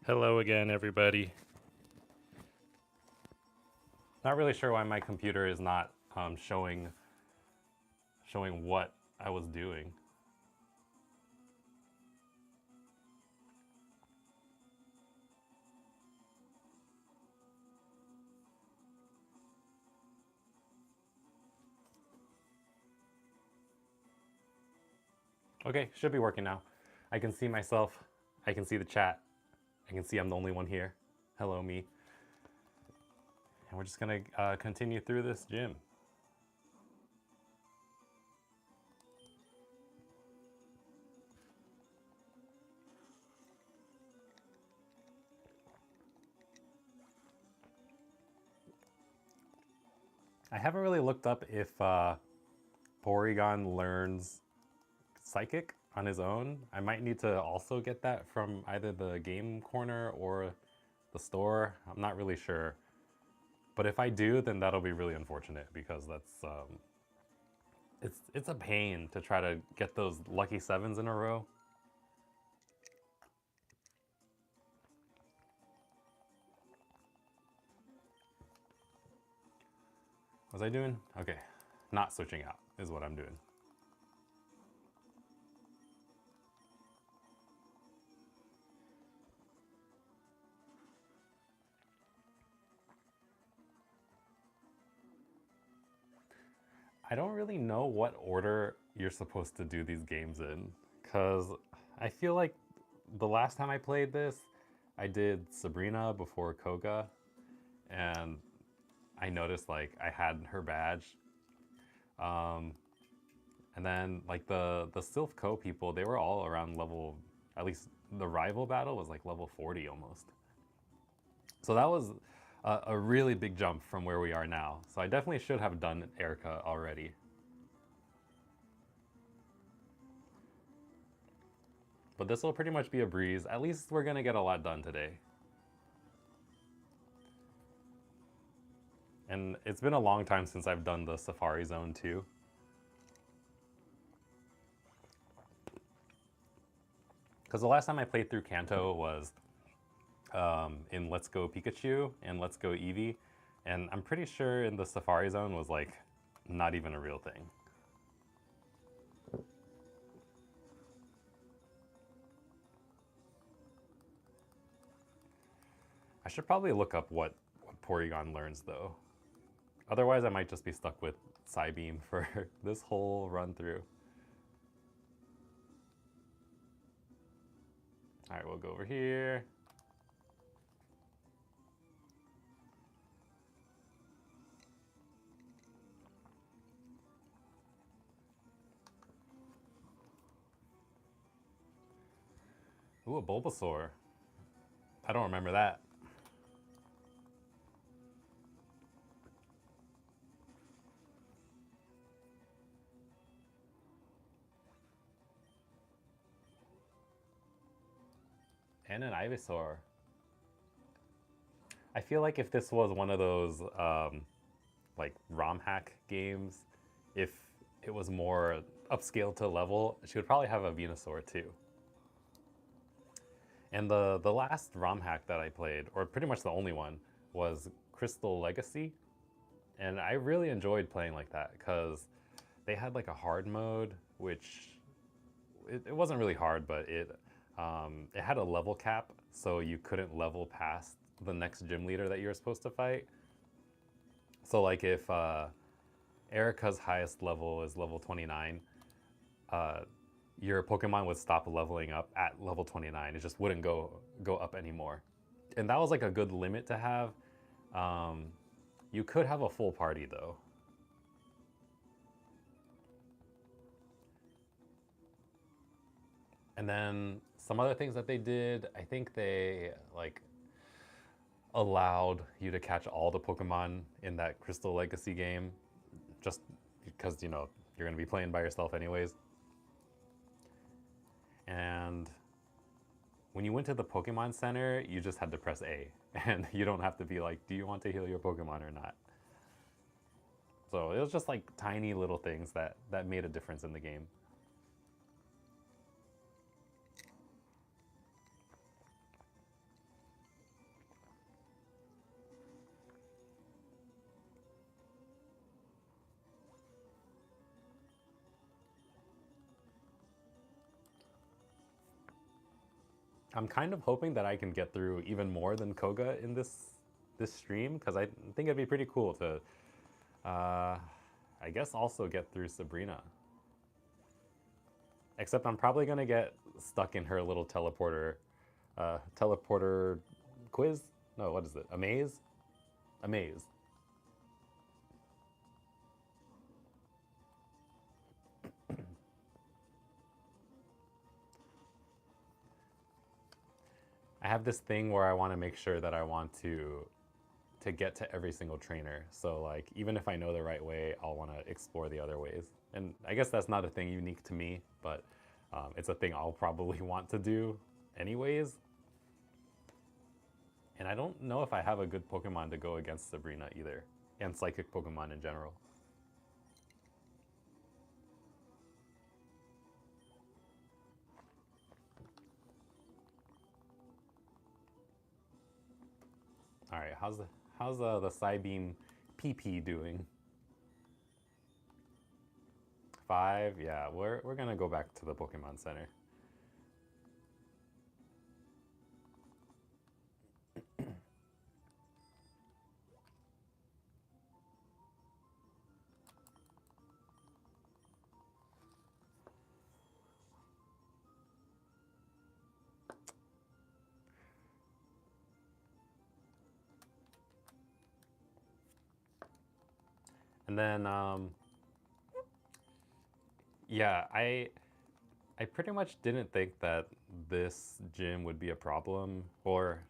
Hello again, everybody. Not really sure why my computer is not showing what I was doing. Okay, should be working now. I can see myself. I can see the chat. I can see I'm the only one here. Hello, me. And we're just gonna continue through this gym. I haven't really looked up if Porygon learns Psychic on his own. I might need to also get that from either the game corner or the store. I'm not really sure. But if I do, then that'll be really unfortunate because that's it's a pain to try to get those lucky sevens in a row. Was I doing? Okay. Not switching out is what I'm doing. I don't really know what order you're supposed to do these games in because I feel like the last time I played this, I did Sabrina before Koga, and I noticed like I had her badge. Um, and then like the Sylph Co people, they were all around level, at least the rival battle was like level 40 almost. So that was a really big jump from where we are now. So I definitely should have done Erika already. But this will pretty much be a breeze. At least we're gonna get a lot done today. And it's been a long time since I've done the Safari Zone too. Because the last time I played through Kanto was in Let's Go Pikachu and Let's Go Eevee. And I'm pretty sure in the Safari Zone was like not even a real thing. I should probably look up what Porygon learns though. Otherwise I might just be stuck with Psybeam for this whole run through. Alright, we'll go over here. Ooh, a Bulbasaur. I don't remember that. And an Ivysaur. I feel like if this was one of those like ROM hack games, if it was more upscale to level, she would probably have a Venusaur too. And the last ROM hack that I played, or pretty much the only one, was Crystal Legacy. And I really enjoyed playing like that because they had like a hard mode, which it wasn't really hard, but it had a level cap, so you couldn't level past the next gym leader that you were supposed to fight. So like if Erika's highest level is level 29, your Pokemon would stop leveling up at level 29. It just wouldn't go up anymore. And that was like a good limit to have. You could have a full party though. And then some other things that they did, I think they like allowed you to catch all the Pokemon in that Crystal Legacy game, just because, you know, you're going to be playing by yourself anyways. And when you went to the Pokemon Center, you just had to press A, and you don't have to be like, do you want to heal your Pokemon or not? So it was just like tiny little things that made a difference in the game. I'm kind of hoping that I can get through even more than Koga in this stream, because I think it'd be pretty cool to, I guess, also get through Sabrina. Except I'm probably gonna get stuck in her little teleporter quiz. No, what is it? A maze? A maze. I have this thing where I want to make sure that I want to get to every single trainer. So like even if I know the right way, I'll want to explore the other ways. And I guess that's not a thing unique to me, but it's a thing I'll probably want to do anyways. And I don't know if I have a good Pokemon to go against Sabrina either, and Psychic Pokemon in general. All right, how's the Psybeam PP doing? 5, yeah, we're gonna go back to the Pokemon Center. And then, yeah, I pretty much didn't think that this gym would be a problem, or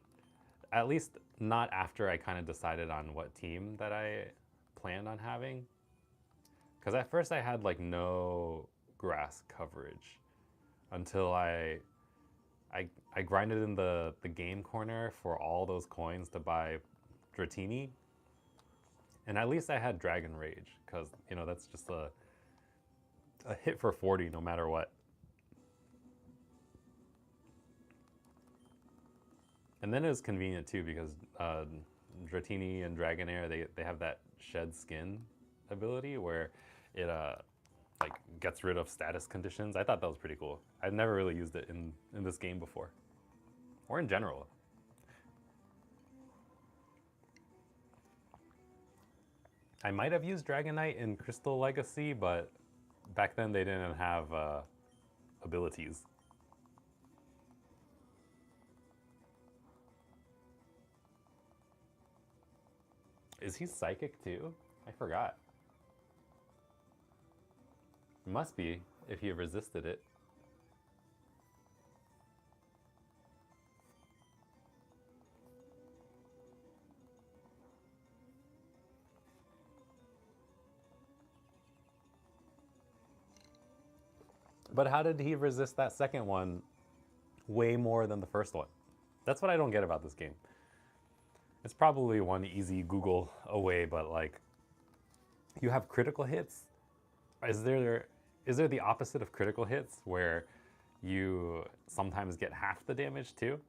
at least not after I kind of decided on what team that I planned on having. Because at first I had like no grass coverage until I grinded in the game corner for all those coins to buy Dratini. And at least I had Dragon Rage, because, you know, that's just a hit for 40 no matter what. And then it was convenient too, because Dratini and Dragonair, they have that shed skin ability where it like gets rid of status conditions. I thought that was pretty cool. I've never really used it in this game before, or in general. I might have used Dragonite in Crystal Legacy, but back then they didn't have abilities. Is he psychic too? I forgot. Must be, if he resisted it. But how did he resist that second one way more than the first one? That's what I don't get about this game. It's probably one easy Google away, but like, you have critical hits. Is there the opposite of critical hits where you sometimes get half the damage too?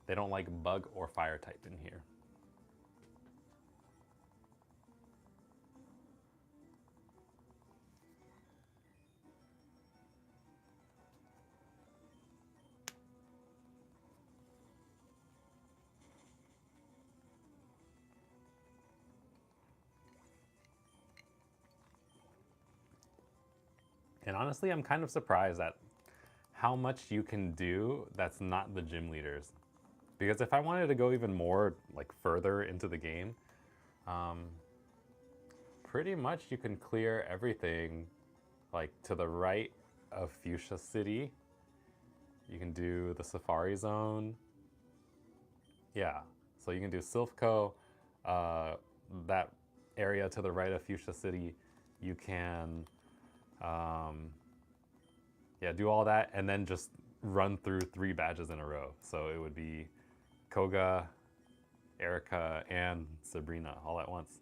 They don't like bug or fire type in here. And honestly, I'm kind of surprised at how much you can do that's not the gym leaders. Because if I wanted to go even more like further into the game, pretty much you can clear everything like to the right of Fuchsia City. You can do the Safari Zone. Yeah, so you can do Silphco, that area to the right of Fuchsia City. You can, yeah, do all that and then just run through 3 badges in a row. So it would be Koga, Erika, and Sabrina all at once.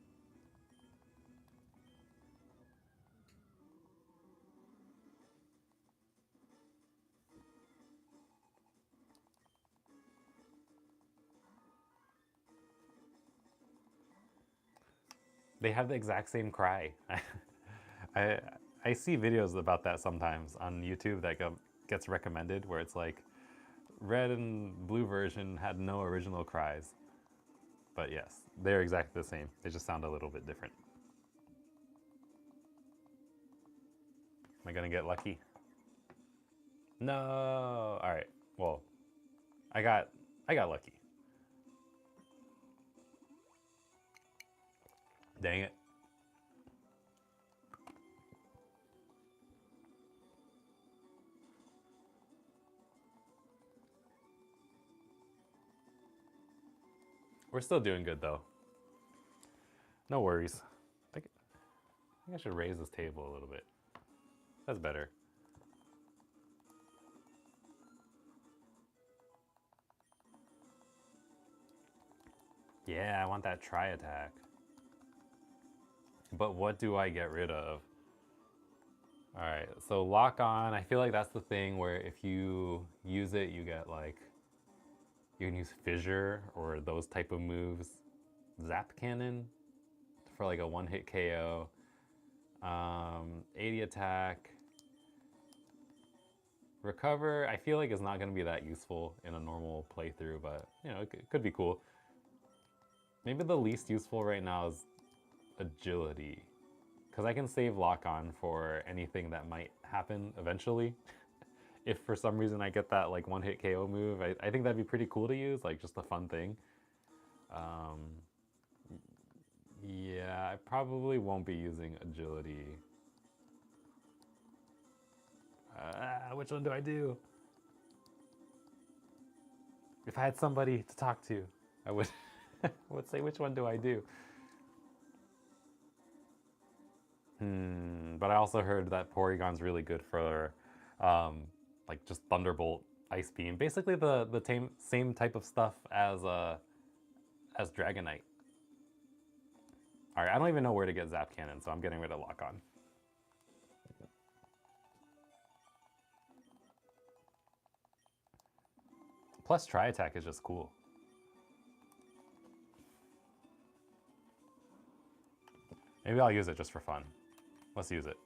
They have the exact same cry. I I see videos about that sometimes on YouTube that gets recommended where it's like red and blue version had no original cries. But yes, they're exactly the same. They just sound a little bit different. Am I gonna get lucky? No. All right. Well, I got I got lucky. Dang it. We're still doing good though. No worries. I think I should raise this table a little bit. That's better. Yeah, I want that tri attack. But what do I get rid of? All right, so lock on. I feel like that's the thing where if you use it, you get like, you can use fissure or those type of moves. Zap cannon for like a one hit KO. 80 attack. Recover, I feel like it's not going to be that useful in a normal playthrough, but you know, it could be cool. Maybe the least useful right now is agility, because I can save lock on for anything that might happen eventually. If for some reason I get that like one hit KO move, I think that'd be pretty cool to use, like just a fun thing. Yeah, I probably won't be using agility. Which one do I do? If I had somebody to talk to, I would would say, which one do I do? But I also heard that Porygon's really good for like just Thunderbolt, Ice Beam, basically the same type of stuff as Dragonite. All right, I don't even know where to get Zap Cannon, so I'm getting rid of Lock On. Plus, Tri Attack is just cool. Maybe I'll use it just for fun. Let's use it.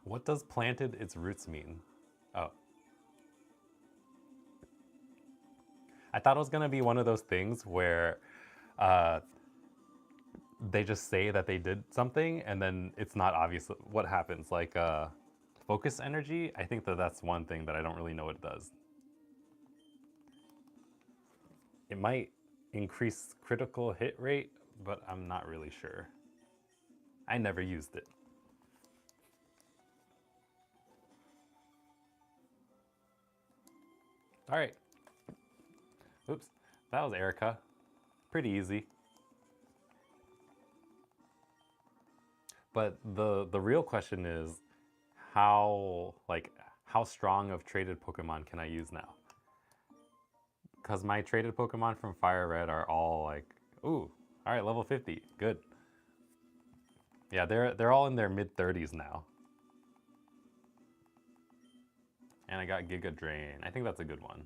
What does planted its roots mean? Oh. I thought it was going to be one of those things where they just say that they did something and then it's not obvious what happens. Like focus energy, I think that's one thing that I don't really know what it does. It might increase critical hit rate, but I'm not really sure. I never used it. All right. Oops, that was Erika. Pretty easy. But the real question is how strong of traded Pokemon can I use now? Because my traded Pokemon from Fire Red are all like, ooh, all right, level 50, good. Yeah, they're all in their mid 30s now. And I got Giga Drain. I think that's a good one.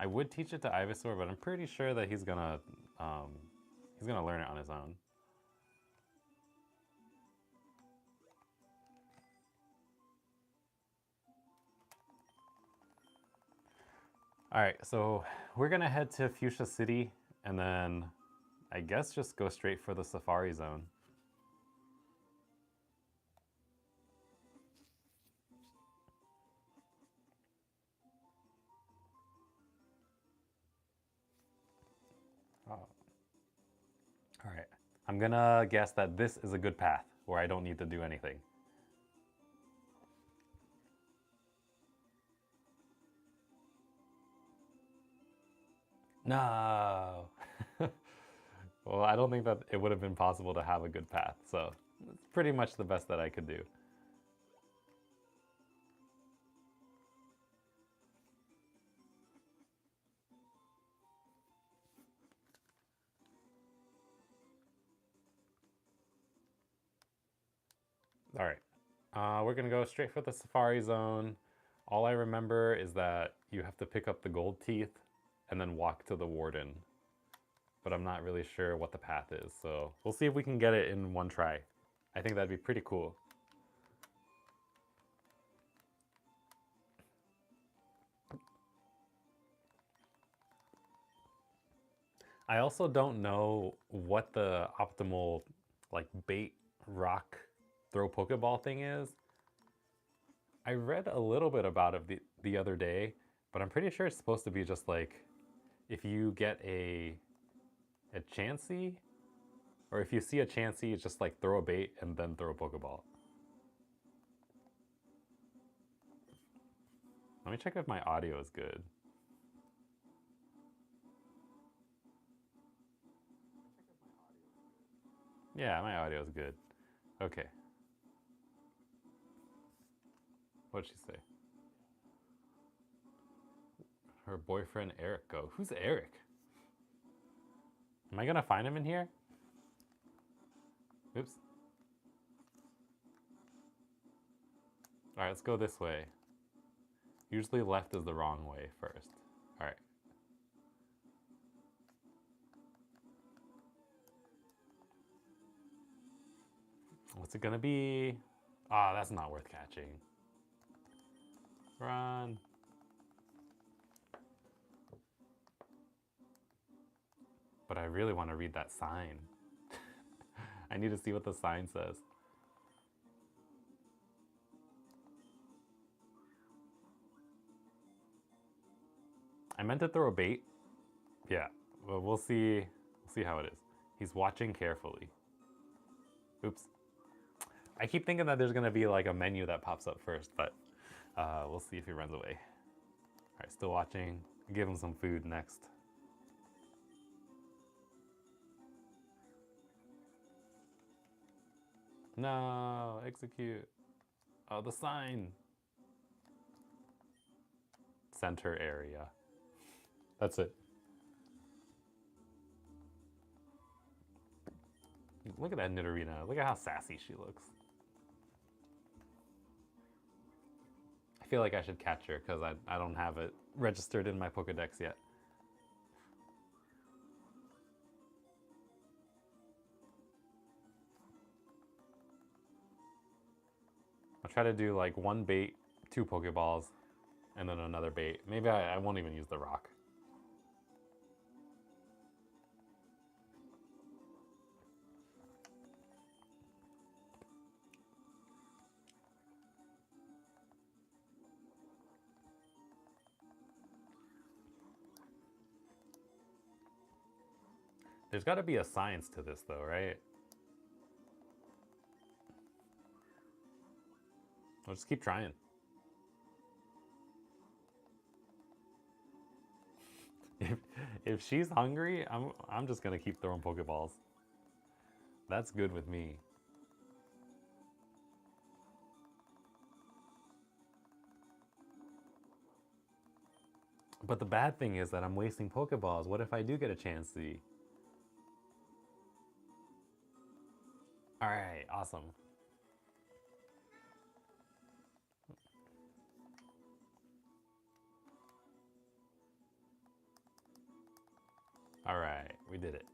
I would teach it to Ivysaur, but I'm pretty sure that he's gonna learn it on his own. All right, so we're gonna head to Fuchsia City and then I guess just go straight for the Safari Zone. Oh. All right, I'm gonna guess that this is a good path where I don't need to do anything. No. Well, I don't think that it would have been possible to have a good path, so it's pretty much the best that I could do. All right. We're gonna go straight for the safari zone. All I remember is that you have to pick up the gold teeth and then walk to the warden. But I'm not really sure what the path is, so we'll see if we can get it in one try. I think that'd be pretty cool. I also don't know what the optimal like bait rock throw Pokeball thing is. I read a little bit about it the other day, but I'm pretty sure it's supposed to be just like if you get a Chansey, or if you see a Chansey, it's just like throw a bait and then throw a Pokeball. Let me check if my audio is good. Yeah, my audio is good. Okay. What'd she say? Her boyfriend Eric go. Who's Eric? Am I gonna find him in here? Oops. Alright, let's go this way. Usually left is the wrong way first. Alright. What's it gonna be? Ah, that's not worth catching. Run. But I really want to read that sign. I need to see what the sign says. I meant to throw a bait. Yeah, well, we'll see. We'll see how it is. He's watching carefully. Oops. I keep thinking that there's gonna be like a menu that pops up first, but we'll see if he runs away. All right, still watching. Give him some food next. No, execute. Oh, the sign. Center area. That's it. Look at that Nidorina. Look at how sassy she looks. I feel like I should catch her because I don't have it registered in my Pokedex yet. I'll try to do like one bait, 2 Pokeballs, and then another bait. Maybe I won't even use the rock. There's got to be a science to this though, right? I'll just keep trying. If she's hungry, I'm just gonna keep throwing Pokeballs. That's good with me. But the bad thing is that I'm wasting Pokeballs. What if I do get a chance to? All right, awesome. All right, we did it.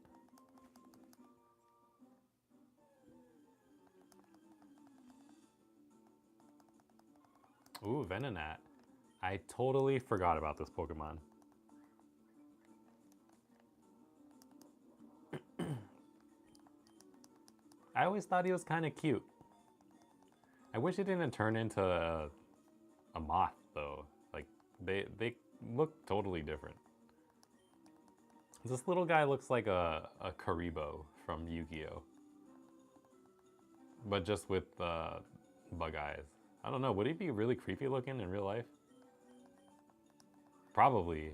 Ooh, Venonat. I totally forgot about this Pokemon. I always thought he was kind of cute. I wish he didn't turn into a moth though. Like they look totally different. This little guy looks like a Karibo from Yu-Gi-Oh, but just with bug eyes. I don't know. Would he be really creepy looking in real life? Probably.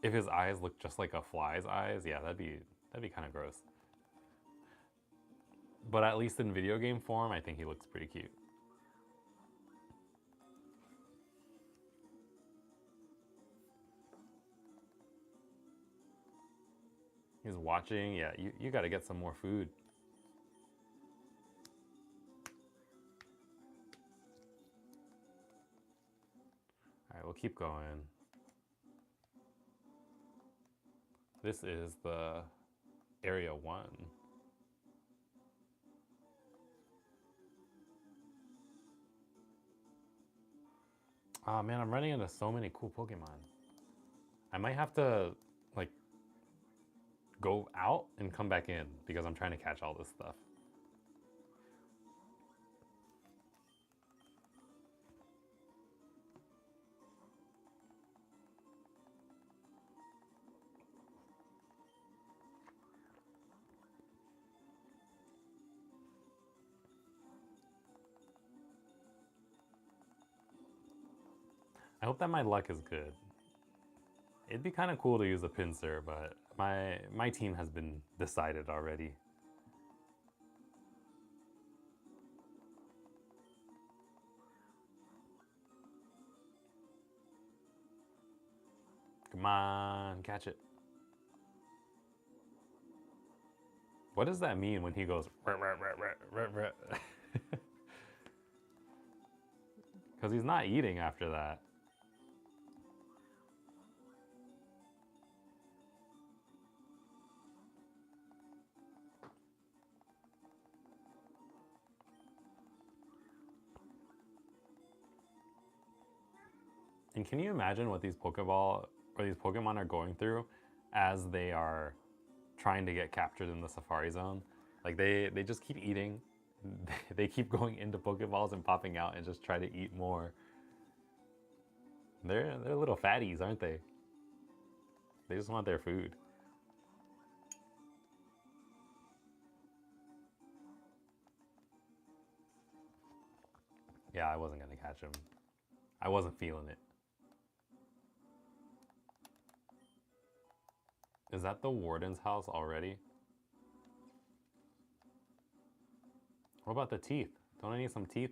If his eyes look just like a fly's eyes, yeah, that'd be kind of gross. But at least in video game form, I think he looks pretty cute. He's watching. Yeah, you got to get some more food. we'll keep going. This is the Area 1. Oh man, I'm running into so many cool Pokemon. I might have to, like, go out and come back in because I'm trying to catch all this stuff. I hope that my luck is good. It'd be kind of cool to use a pincer, but my team has been decided already. Come on, catch it. What does that mean when he goes because he's not eating after that. And can you imagine what these Pokemon are going through as they are trying to get captured in the Safari Zone? Like they just keep eating. They keep going into Pokeballs and popping out and just try to eat more. They're little fatties, aren't they? They just want their food. Yeah, I wasn't gonna catch him. I wasn't feeling it. Is that the warden's house already? What about the teeth? Don't I need some teeth?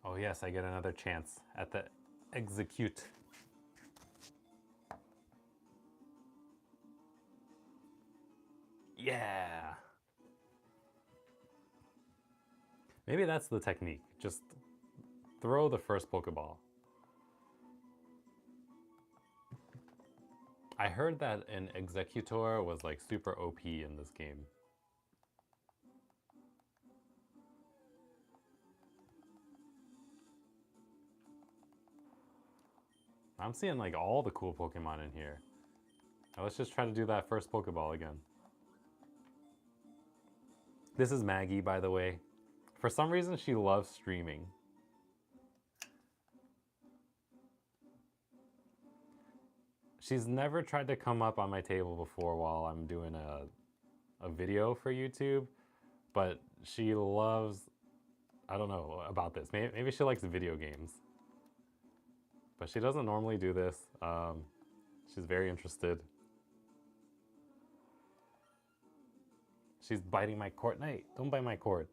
Oh yes, I get another chance at the execute. Yeah! Maybe that's the technique. Just throw the first Pokeball. I heard that an Executor was like super OP in this game. I'm seeing like all the cool Pokemon in here. Now let's just try to do that first Pokeball again. This is Maggie, by the way. For some reason, she loves streaming. She's never tried to come up on my table before while I'm doing a video for YouTube, but she loves, I don't know about this. Maybe she likes video games. But she doesn't normally do this. She's very interested. She's biting my cord. Hey, don't bite my cord.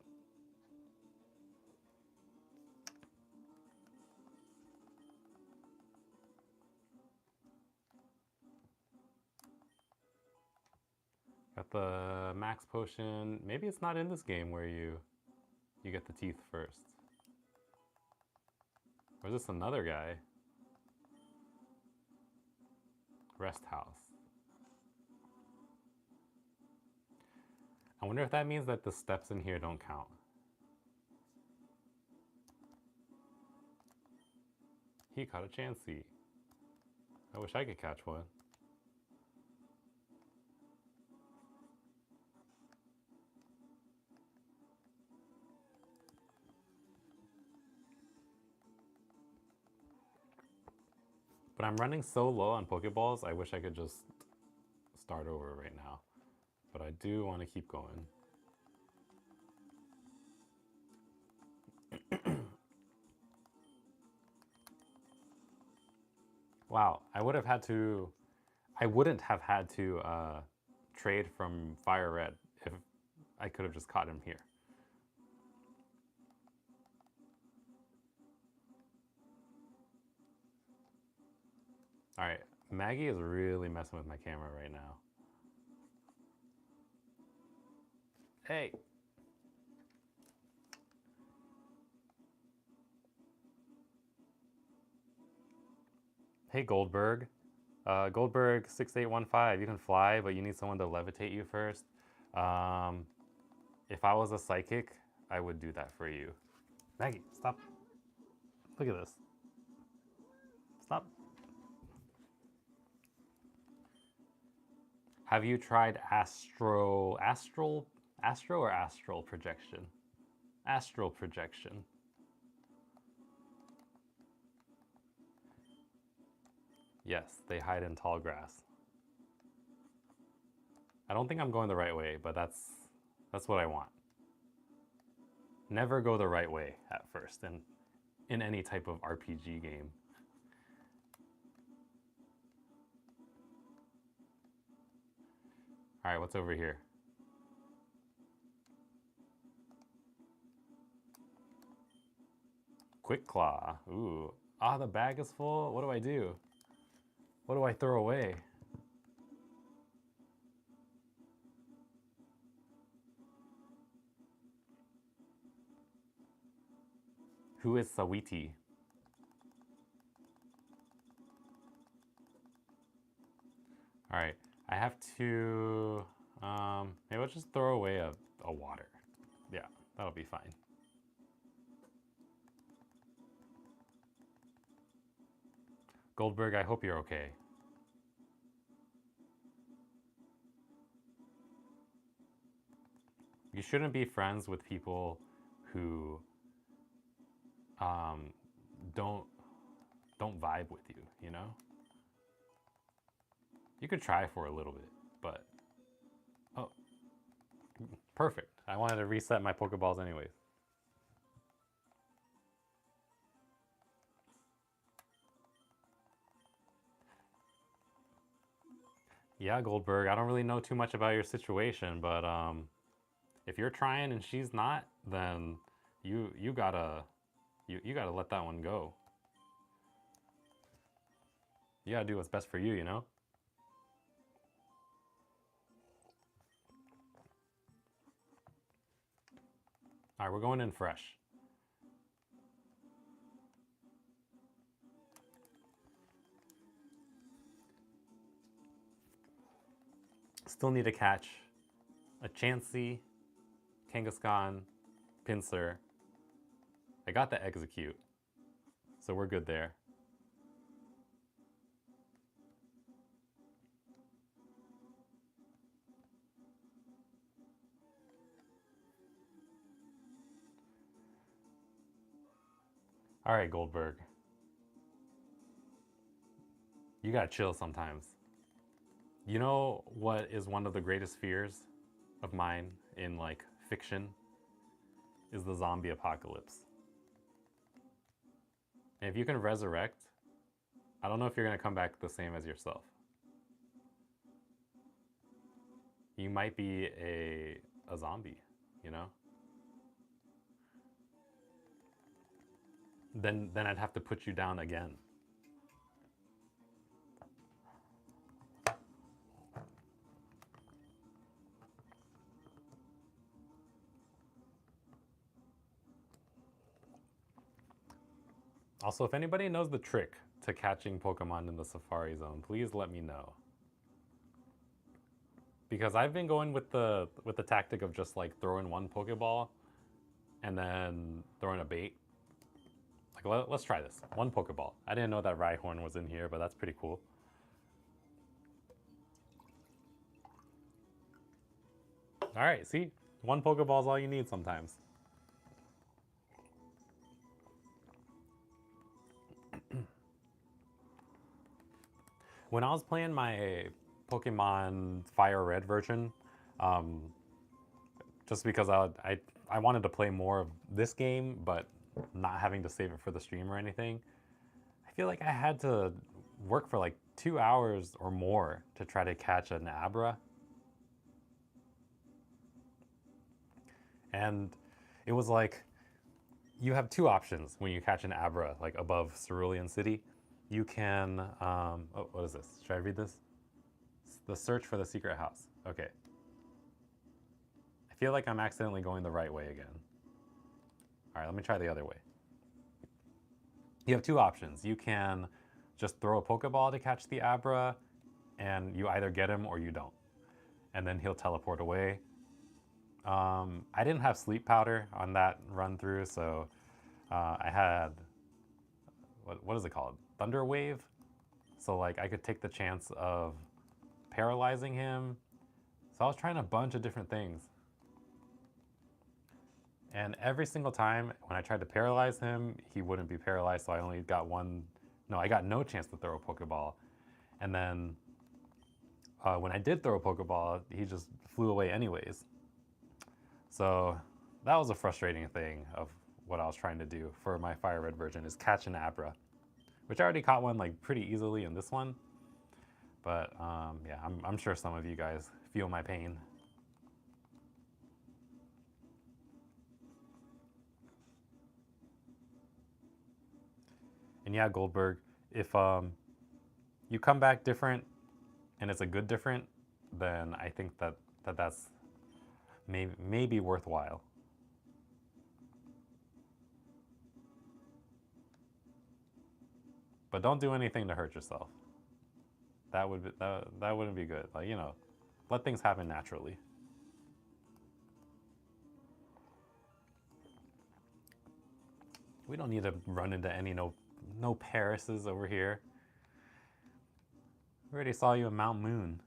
Got the max potion. Maybe it's not in this game where you get the teeth first. Or is this another guy? Rest house. I wonder if that means that the steps in here don't count. He caught a Chansey. I wish I could catch one. But I'm running so low on Pokeballs, I wish I could just start over right now. But I do want to keep going. Wow, I wouldn't have had to trade from Fire Red if I could have just caught him here. All right, Maggie is really messing with my camera right now. Hey. Hey Goldberg. Goldberg 6815, you can fly, but you need someone to levitate you first. Um, if I was a psychic, I would do that for you. Maggie, stop. Look at this. Stop. Have you tried astral or astral projection? Astral projection. Yes, they hide in tall grass. I don't think I'm going the right way, but that's what I want. Never go the right way at first in any type of RPG game. All right, what's over here? Quick Claw. Ooh. Ah, the bag is full. What do I do? What do I throw away? Who is Sawiti? All right, I have to, maybe I'll just throw away a water. Yeah, that'll be fine. Goldberg, I hope you're okay. You shouldn't be friends with people who um, don't don't vibe with you, you know? You could try for a little bit, but oh, perfect. I wanted to reset my Pokeballs anyways. Yeah, Goldberg, I don't really know too much about your situation, but if you're trying and she's not, then you gotta you gotta let that one go. You gotta do what's best for you, you know? All right, we're going in fresh. Still need to catch a Chansey, Kangaskhan, Pinsir. I got the Execute, so we're good there. All right, Goldberg. You gotta chill sometimes. You know what is one of the greatest fears of mine in like fiction is the zombie apocalypse. And if you can resurrect, I don't know if you're gonna come back the same as yourself. You might be a zombie, you know? Then I'd have to put you down again. Also, if anybody knows the trick to catching Pokemon in the Safari Zone, please let me know. Because I've been going with the tactic of just like throwing one Pokeball and then throwing a bait. Like let's try this. One Pokeball. I didn't know that Rhyhorn was in here, but that's pretty cool. All right, see? One Pokeball is all you need sometimes. When I was playing my Pokemon Fire Red version, um, just because I wanted to play more of this game, but not having to save it for the stream or anything, I feel like I had to work for like 2 hours or more to try to catch an Abra. And it was like, you have two options when you catch an Abra, like above Cerulean City. You can, oh, what is this? Should I read this? The search for the secret house. Okay. I feel like I'm accidentally going the right way again. All right, let me try the other way. You have two options. You can just throw a Pokeball to catch the Abra, and you either get him or you don't. And then he'll teleport away. I didn't have sleep powder on that run through, so I had, what is it called? Thunder Wave? So like I could take the chance of paralyzing him. So I was trying a bunch of different things. And every single time when I tried to paralyze him, he wouldn't be paralyzed, so I only got I got no chance to throw a Pokeball. And then when I did throw a Pokeball, he just flew away anyways. So that was a frustrating thing of what I was trying to do for my Fire Red version, is catch an Abra, which I already caught one like pretty easily in this one. But yeah, I'm sure some of you guys feel my pain. And yeah, Goldberg, if you come back different and it's a good different, then I think that's maybe worthwhile. But don't do anything to hurt yourself. That wouldn't be good. Like, you know, let things happen naturally. We don't need to run into any no Parises over here. We already saw you in Mount Moon.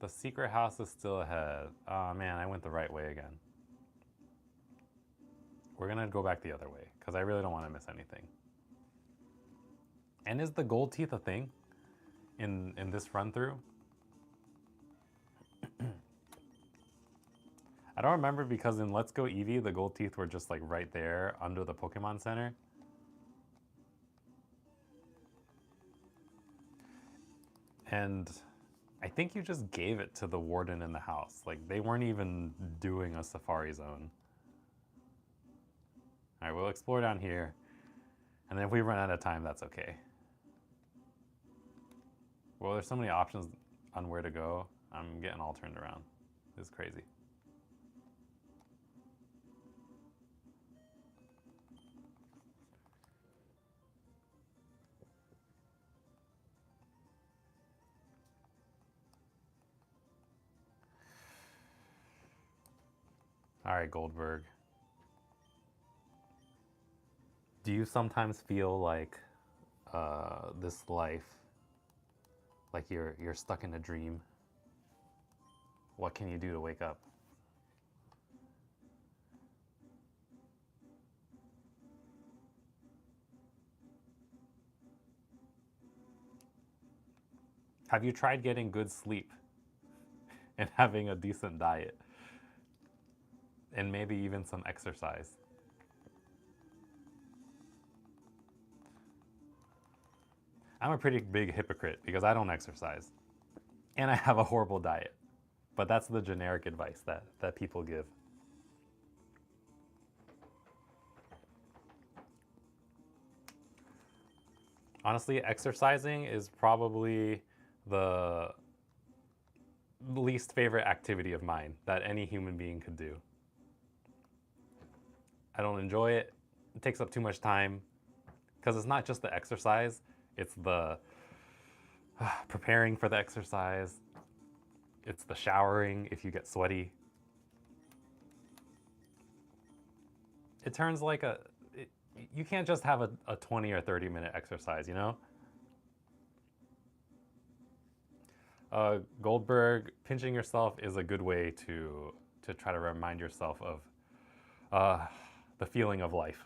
The secret house is still ahead. Oh man, I went the right way again. We're gonna go back the other way, because I really don't want to miss anything. And is the gold teeth a thing in this run through? I don't remember, because in Let's Go Eevee, the gold teeth were just like right there under the Pokemon Center. And I think you just gave it to the warden in the house. Like, they weren't even doing a safari zone. All right, we'll explore down here. And then if we run out of time, that's okay. Well, there's so many options on where to go. I'm getting all turned around. This is crazy. All right, Goldberg. Do you sometimes feel like this life, like you're stuck in a dream? What can you do to wake up? Have you tried getting good sleep and having a decent diet? And maybe even some exercise? I'm a pretty big hypocrite because I don't exercise. And I have a horrible diet. But that's the generic advice that people give. Honestly, exercising is probably the least favorite activity of mine that any human being could do. I don't enjoy it. It takes up too much time, because it's not just the exercise, it's the preparing for the exercise. It's the showering if you get sweaty. It turns like you can't just have a 20 or 30-minute exercise, you know? Goldberg, pinching yourself is a good way to try to remind yourself of the feeling of life.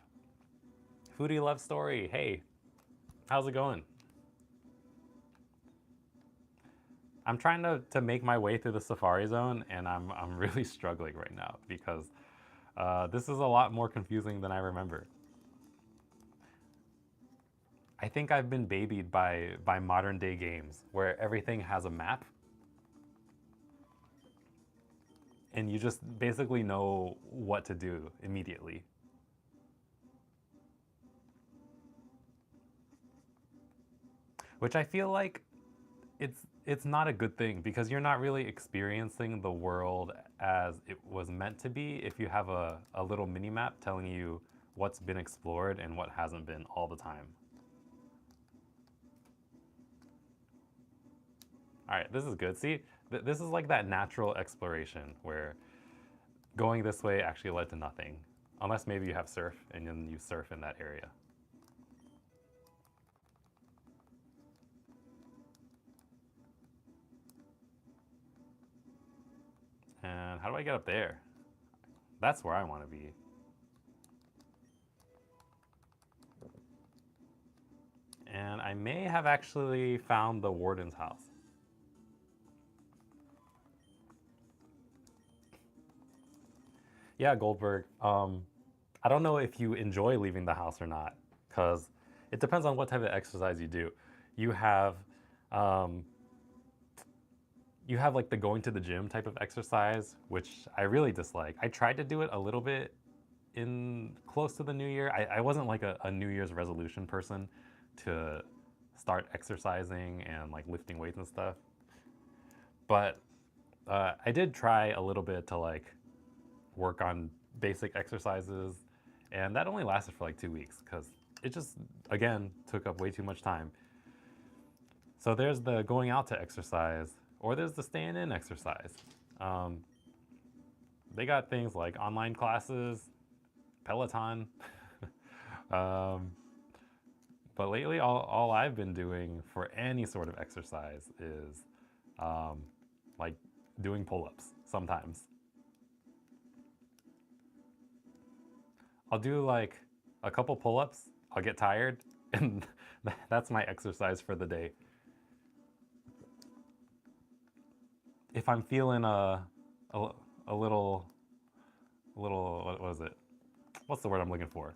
Foodie Love Story, hey, how's it going? I'm trying to make my way through the Safari Zone, and I'm really struggling right now because this is a lot more confusing than I remember. I think I've been babied by modern day games where everything has a map, and you just basically know what to do immediately. Which I feel like it's not a good thing, because you're not really experiencing the world as it was meant to be if you have a little mini map telling you what's been explored and what hasn't been all the time. All right, this is good. See, this is like that natural exploration where going this way actually led to nothing. Unless maybe you have surf and then you surf in that area. And how do I get up there? That's where I want to be. And I may have actually found the warden's house. Yeah, Goldberg. I don't know if you enjoy leaving the house or not, because it depends on what type of exercise you do. You have, um, you have like the going to the gym type of exercise, which I really dislike. I tried to do it a little bit in close to the new year. I wasn't like a New Year's resolution person to start exercising and like lifting weights and stuff. But I did try a little bit to like work on basic exercises, and that only lasted for like 2 weeks because it just, again, took up way too much time. So there's the going out to exercise, or there's the staying in exercise. Um, they got things like online classes, Peloton. um, but lately, all I've been doing for any sort of exercise is like doing pull ups sometimes. I'll do like a couple pull ups, I'll get tired, and that's my exercise for the day. If I'm feeling a, a little, what was it? What's the word I'm looking for?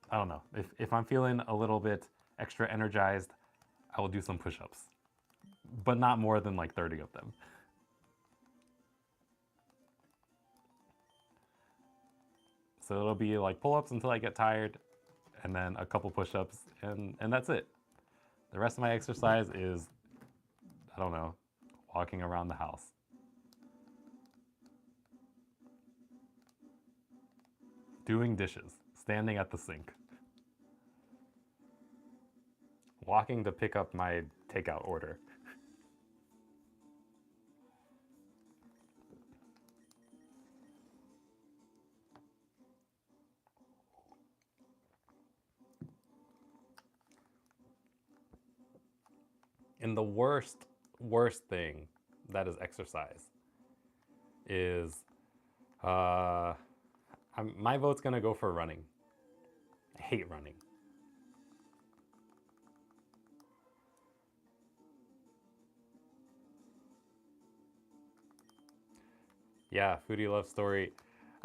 I don't know. If I'm feeling a little bit extra energized, I will do some push ups, but not more than like 30 of them. So it'll be like pull ups until I get tired, and then a couple push ups, and that's it. The rest of my exercise is, I don't know, walking around the house. Doing dishes, standing at the sink, walking to pick up my takeout order. And the worst thing that is exercise is, uh, my vote's gonna go for running. I hate running. Yeah, foodie love story.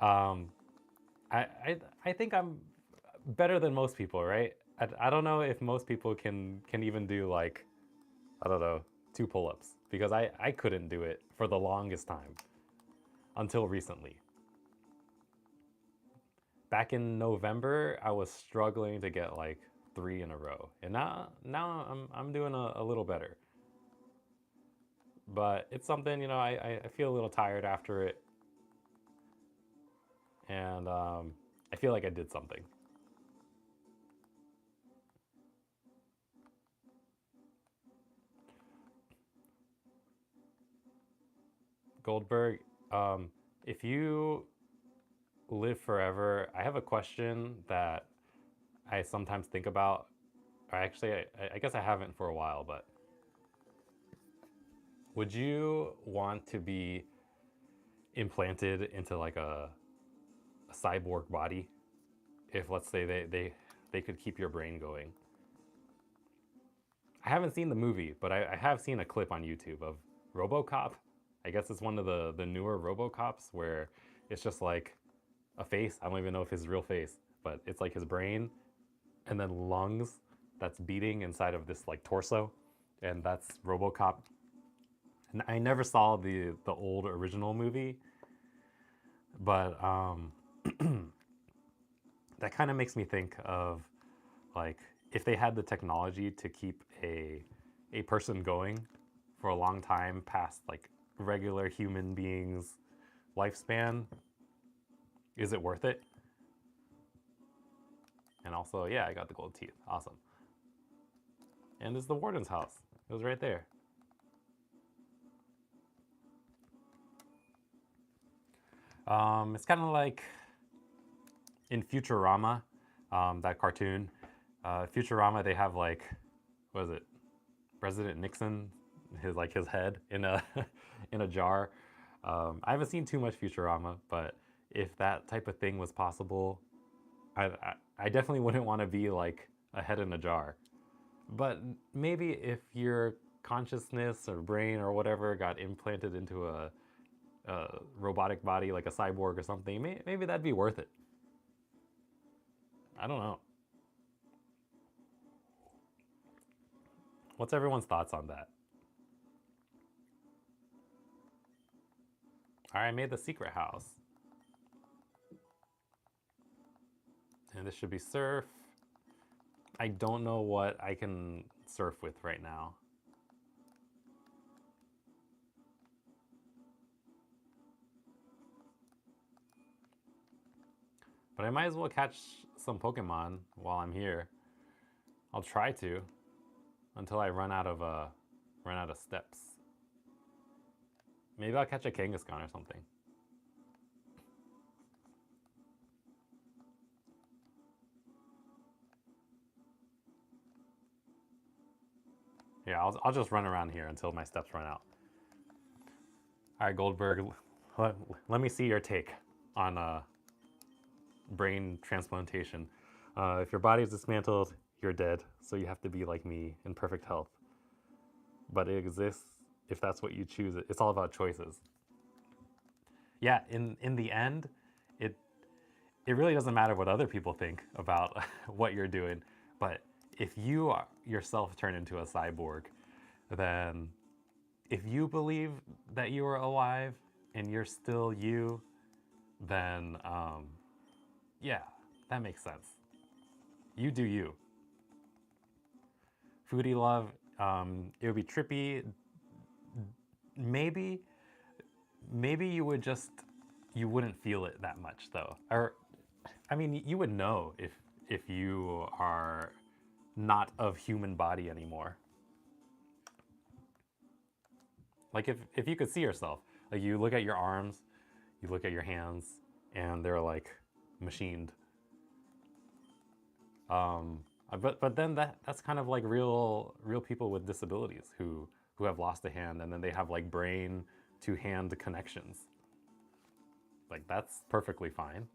Um, I think I'm better than most people, right? I don't know if most people can even do like, I don't know, 2 pull-ups, because I couldn't do it for the longest time until recently. Back in November, I was struggling to get like 3 in a row, and now I'm doing a little better. But it's something, I feel a little tired after it, and I feel like I did something. Goldberg, if you live forever, I have a question that I sometimes think about. Or actually, I guess I haven't for a while, but would you want to be implanted into like a cyborg body if, let's say, they could keep your brain going? I haven't seen the movie, but I have seen a clip on YouTube of RoboCop. I guess it's one of the newer RoboCops where it's just like a face. I don't even know if his real face, but it's like his brain and then lungs that's beating inside of this like torso, and that's RoboCop. And I never saw the old original movie, but that kind of makes me think of like if they had the technology to keep a person going for a long time past like regular human beings lifespan, is it worth it? And also, yeah, I got the gold teeth. Awesome. And this is the warden's house. It was right there. It's kind of like in Futurama, that cartoon. Futurama, they have like, what is it? President Nixon, his head in a in a jar. I haven't seen too much Futurama, but if that type of thing was possible, I definitely wouldn't want to be like a head in a jar. But maybe if your consciousness or brain or whatever got implanted into a robotic body, like a cyborg or something, maybe that'd be worth it. I don't know. What's everyone's thoughts on that? All right, I made the secret house. And this should be surf. I don't know what I can surf with right now. But I might as well catch some Pokemon while I'm here. I'll try to until I run out of steps. Maybe I'll catch a Kangaskhan or something. Yeah, I'll just run around here until my steps run out. All right, Goldberg, let me see your take on brain transplantation. If your body is dismantled, you're dead, so you have to be like me in perfect health. But it exists if that's what you choose. It's all about choices. Yeah, in the end, it it really doesn't matter what other people think about what you're doing. But if you yourself turn into a cyborg, then if you believe that you are alive and you're still you, then yeah, that makes sense. You do you. Foodie love, it would be trippy. Maybe, maybe you wouldn't feel it that much though. Or, I mean, you would know if you are not of human body anymore. Like if you could see yourself, like you look at your arms, you look at your hands, and they're like machined. Um, but then that's kind of like real people with disabilities who have lost a hand and then they have like brain to hand connections. Like that's perfectly fine.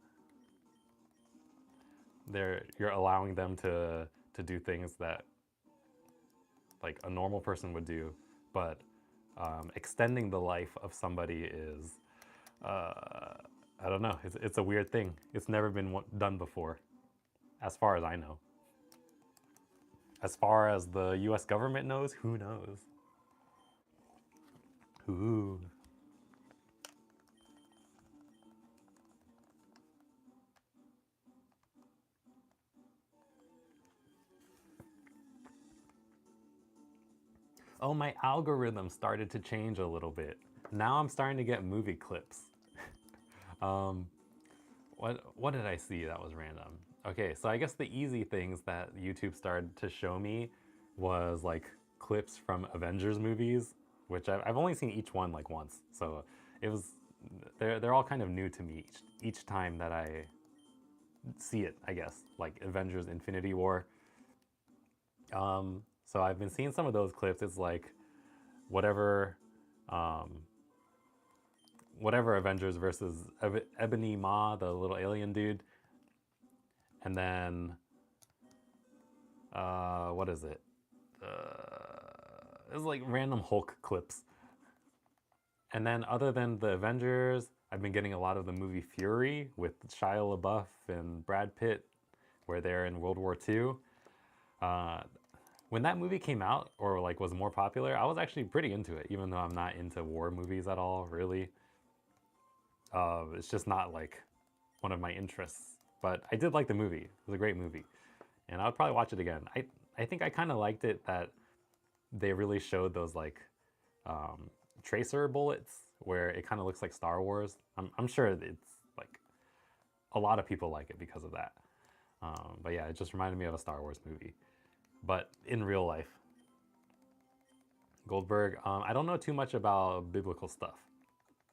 You're allowing them to do things that like a normal person would do, but extending the life of somebody is I don't know. It's a weird thing. It's never been done before, as far as I know. As far as the U.S. government knows, who knows? Ooh. Oh, my algorithm started to change a little bit. Now I'm starting to get movie clips. Um, what did I see that was random? Okay, so I guess the easy things that YouTube started to show me was like clips from Avengers movies, which I've only seen each one like once. So it was they're all kind of new to me each time that I see it, I guess, like Avengers Infinity War. So I've been seeing some of those clips. It's like whatever um, whatever Avengers versus Ebony Maw, the little alien dude, and then what is it? It's like random Hulk clips. And then other than the Avengers, I've been getting a lot of the movie Fury with Shia LaBeouf and Brad Pitt, where they're in World War II. Uh, when that movie came out or like was more popular, I was actually pretty into it, even though I'm not into war movies at all, really. It's just not like one of my interests. But I did like the movie. It was a great movie. And I would probably watch it again. I think I kind of liked it that they really showed those like um, tracer bullets where it kind of looks like Star Wars. I'm sure it's like a lot of people like it because of that. But yeah, it just reminded me of a Star Wars movie, but in real life. Goldberg. I don't know too much about biblical stuff.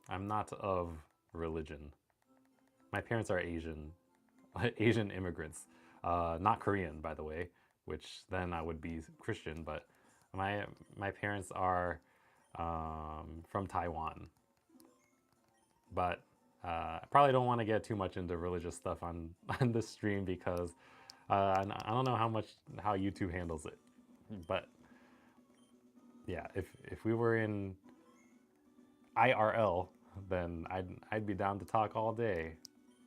I'm not of religion. My parents are Asian, Asian immigrants, not Korean, by the way, which then I would be Christian. But my parents are from Taiwan. But I probably don't want to get too much into religious stuff on on this stream because I don't know how YouTube handles it. But yeah, if we were in IRL, then I'd be down to talk all day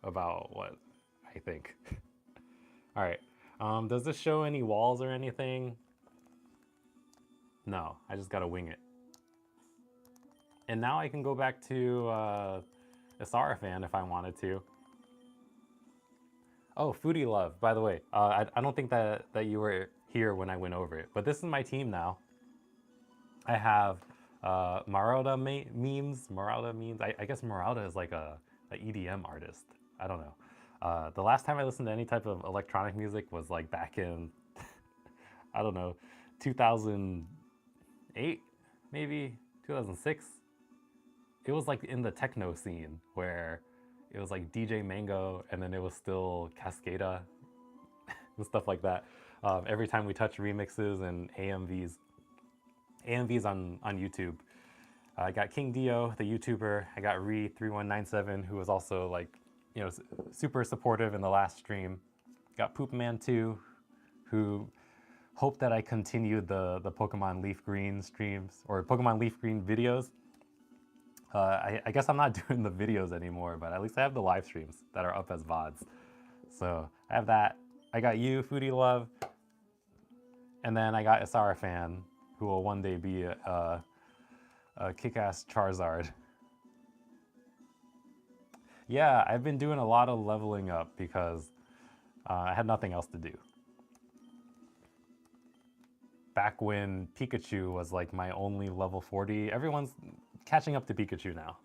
about what I think. All right. Does this show any walls or anything? No, I just gotta wing it. And now I can go back to Asarafan if I wanted to. Oh, Foodie Love, by the way. I don't think that you were here when I went over it, but this is my team now. I have Marauda memes. Marauda memes. I guess Marauda is like a EDM artist. I don't know. The last time I listened to any type of electronic music was like back in, I don't know, 2008, maybe 2006. It was like in the techno scene where it was like DJ Mango and then it was still Cascada and stuff like that. Every time we touch remixes and AMVs on YouTube. I got King Dio, the YouTuber. I got Re3197, who was also like, you know, super supportive in the last stream. Got Poopman 2, who hoped that I continued the Pokemon Leaf Green streams or Pokemon Leaf Green videos. I guess I'm not doing the videos anymore, but at least I have the live streams that are up as VODs. So I have that. I got you, Foodie Love, and then I got Asarafan, who will one day be a kick-ass Charizard. Yeah, I've been doing a lot of leveling up because I had nothing else to do. Back when Pikachu was like my only level 40, everyone's catching up to Pikachu now.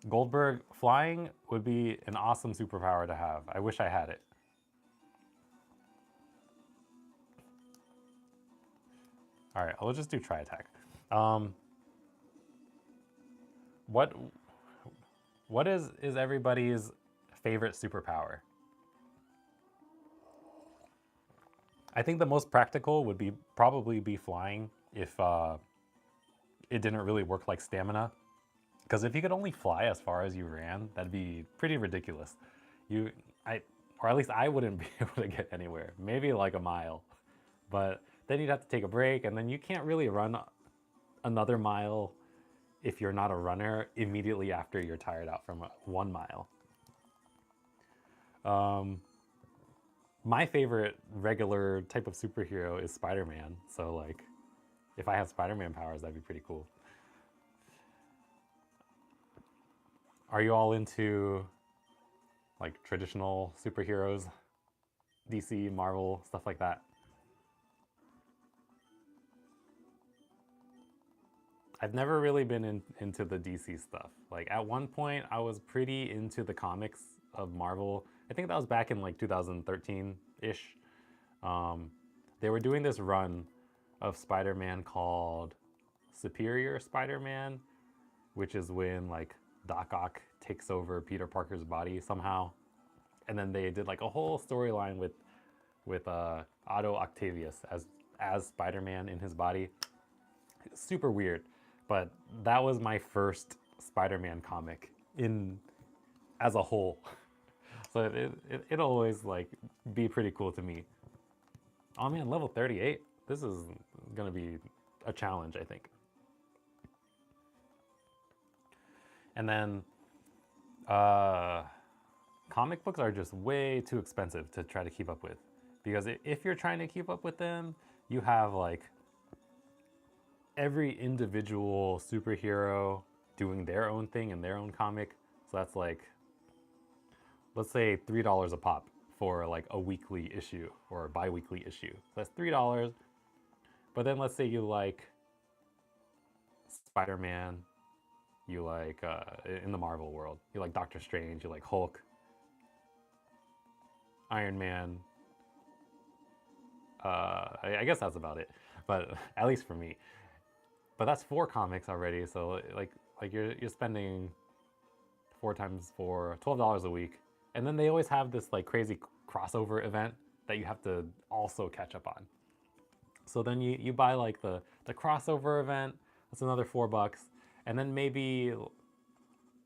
Goldberg, flying would be an awesome superpower to have. I wish I had it. All right, I'll just do Tri-Attack. What is everybody's favorite superpower? I think the most practical would be probably be flying if it didn't really work like stamina. Because if you could only fly as far as you ran, that'd be pretty ridiculous. Or at least I wouldn't be able to get anywhere. Maybe like a mile, but then you'd have to take a break, and then you can't really run another mile if you're not a runner immediately after you're tired out from 1 mile. My favorite regular type of superhero is Spider-Man. So like, if I have Spider-Man powers, that'd be pretty cool. Are you all into like traditional superheroes? DC, Marvel, stuff like that? I've never really been into the DC stuff. Like at one point, I was pretty into the comics of Marvel. I think that was back in like 2013-ish. They were doing this run of Spider-Man called Superior Spider-Man, which is when like Doc Ock takes over Peter Parker's body somehow. And then they did like a whole storyline with Otto Octavius as Spider-Man in his body. Super weird. But that was my first Spider-Man comic as a whole. So it'll always like be pretty cool to me. Oh man, level 38. This is gonna be a challenge, I think. And then comic books are just way too expensive to try to keep up with. Because if you're trying to keep up with them, you have like every individual superhero doing their own thing in their own comic. So that's like, let's say $3 a pop for like a weekly issue or a bi-weekly issue. So that's $3. But then let's say you like Spider-Man, You like, in the Marvel world, you like Doctor Strange, you like Hulk, Iron Man. I guess that's about it, but at least for me. But that's 4 comics already, so like you're spending 4 times 4, $12 a week, and then they always have this like crazy crossover event that you have to also catch up on. So then you buy like the crossover event, that's another $4, and then maybe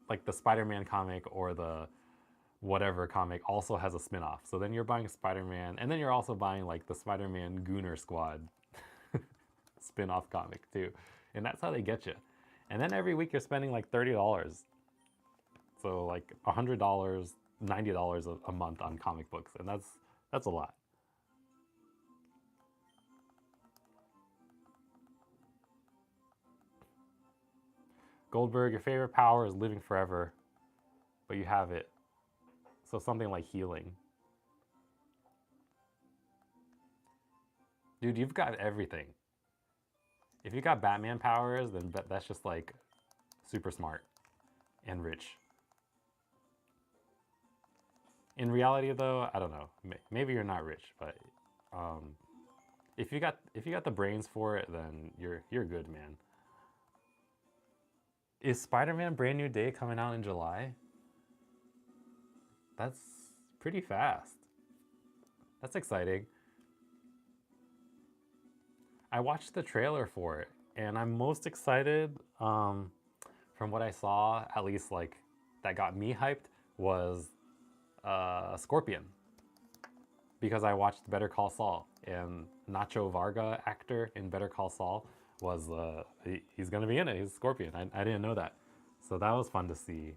like the Spider-Man comic or the whatever comic also has a spin-off. So then you're buying Spider-Man, and then you're also buying like the Spider-Man Gooner Squad spin-off comic too. And that's how they get you. And then every week you're spending like $30. So like $100, $90 a month on comic books, and that's a lot. Goldberg, your favorite power is living forever, but you have it. So something like healing. Dude, you've got everything. If you got Batman powers, then that's just like super smart and rich. In reality, though, I don't know. Maybe you're not rich, but if you got the brains for it, then you're good, man. Is Spider-Man Brand New Day coming out in July? That's pretty fast. That's exciting. I watched the trailer for it, and I'm most excited from what I saw, at least like that got me hyped, was Scorpion. Because I watched Better Call Saul, and Nacho Varga, actor in Better Call Saul, was he's gonna be in it. He's Scorpion. I didn't know that, so that was fun to see.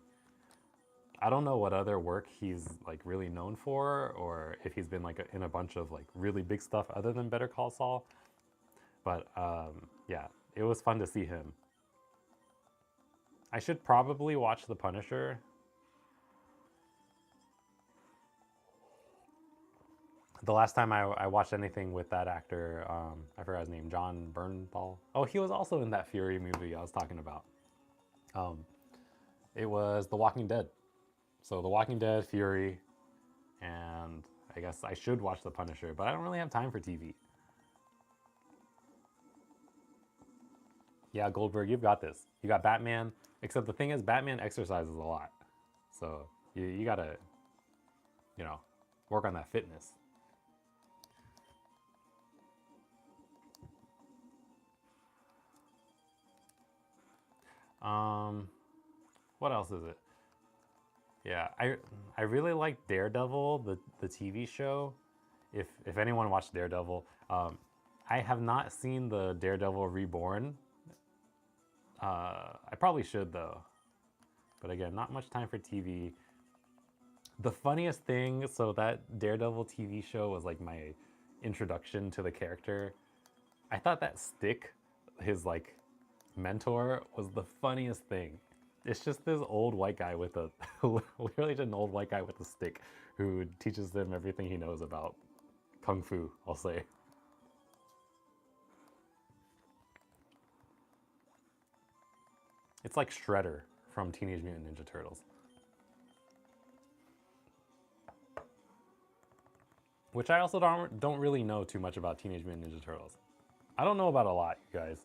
I don't know what other work he's like really known for, or if he's been like in a bunch of like really big stuff other than Better Call Saul. But yeah, it was fun to see him. I should probably watch The Punisher. The last time I watched anything with that actor, I forgot his name, John Bernthal. Oh, he was also in that Fury movie I was talking about. It was The Walking Dead. So The Walking Dead, Fury, and I guess I should watch The Punisher, but I don't really have time for TV. Yeah, Goldberg, you've got this. You got Batman, except the thing is, Batman exercises a lot. So you gotta, work on that fitness. What else is it? Yeah, I really like Daredevil, the TV show. If anyone watched Daredevil, I have not seen the Daredevil Reborn. I probably should though, but again, not much time for TV. The funniest thing, so that Daredevil TV show was like my introduction to the character. I thought that Stick, his like mentor, was the funniest thing. It's just this old white guy with a literally just an old white guy with a stick who teaches them everything he knows about kung fu, I'll say. It's like Shredder from Teenage Mutant Ninja Turtles. Which I also don't really know too much about Teenage Mutant Ninja Turtles. I don't know about a lot, you guys.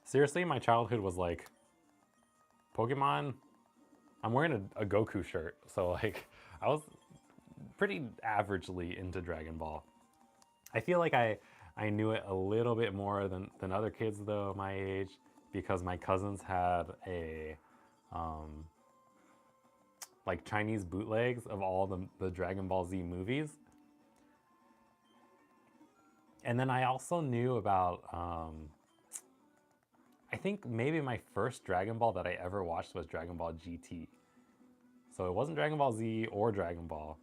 Seriously, my childhood was like Pokemon. I'm wearing a Goku shirt, so like I was pretty averagely into Dragon Ball. I feel like I knew it a little bit more than other kids though my age, because my cousins had a like Chinese bootlegs of all the Dragon Ball Z movies. And then I also knew about I think maybe my first Dragon Ball that I ever watched was Dragon Ball GT. So it wasn't Dragon Ball Z or Dragon Ball.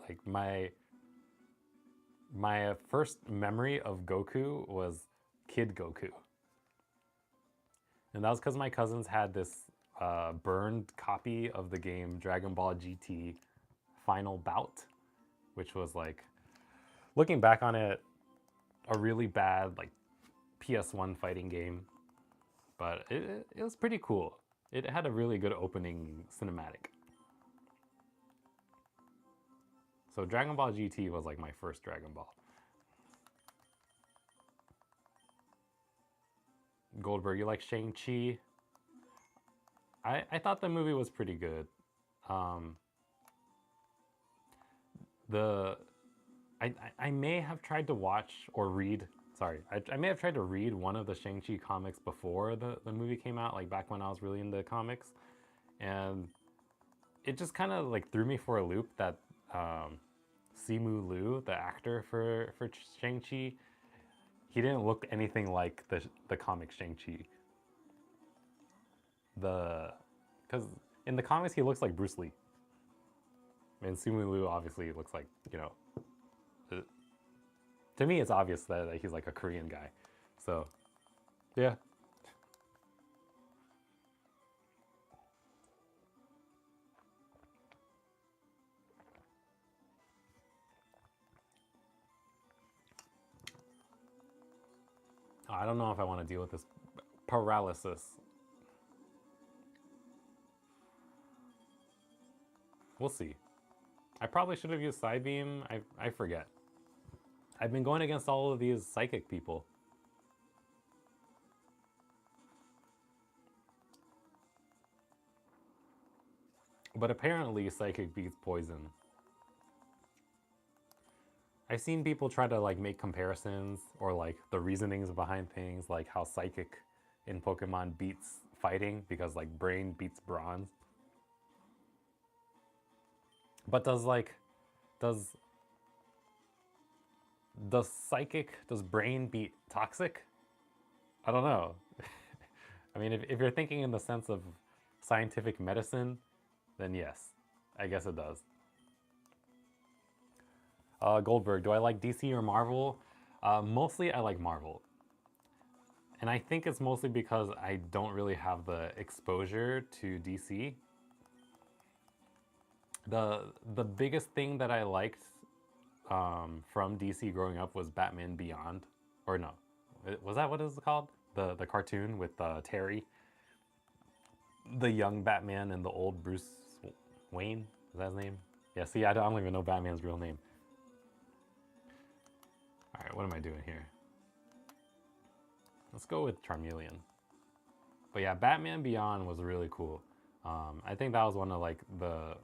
Like my first memory of Goku was Kid Goku. And that was because my cousins had this burned copy of the game Dragon Ball GT Final Bout. which was like, looking back on it, a really bad like PS1 fighting game, but it was pretty cool. It had a really good opening cinematic. So Dragon Ball GT was like my first Dragon Ball. Goldberg, you like Shang-Chi? I thought the movie was pretty good. Um, the I may have tried to watch or read. Sorry, I may have tried to read one of the Shang-Chi comics before the movie came out, like back when I was really into comics, and it just kind of like threw me for a loop that Simu Liu, the actor for Shang-Chi, he didn't look anything like the comic Shang-Chi. Because in the comics he looks like Bruce Lee, and Simu Liu obviously looks like, you know, to me it's obvious that he's like a Korean guy. So yeah. I don't know if I want to deal with this paralysis. We'll see. I probably should have used Psybeam. I forget. I've been going against all of these psychic people. But apparently psychic beats poison. I've seen people try to like make comparisons or like the reasonings behind things, like how psychic in Pokemon beats fighting because like brain beats bronze. But does does brain beat toxic? I don't know. I mean, if you're thinking in the sense of scientific medicine, then yes, I guess it does. Goldberg, do I like DC or Marvel? Mostly I like Marvel. And I think it's mostly because I don't really have the exposure to DC. The biggest thing that I liked from DC growing up was Batman Beyond. Or no, was that what it was called? The cartoon with Terry, the young Batman and the old Bruce Wayne. Is that his name? Yeah. See, I don't even know Batman's real name. All right, what am I doing here? Let's go with Charmeleon. But yeah, Batman Beyond was really cool. I think that was one of like the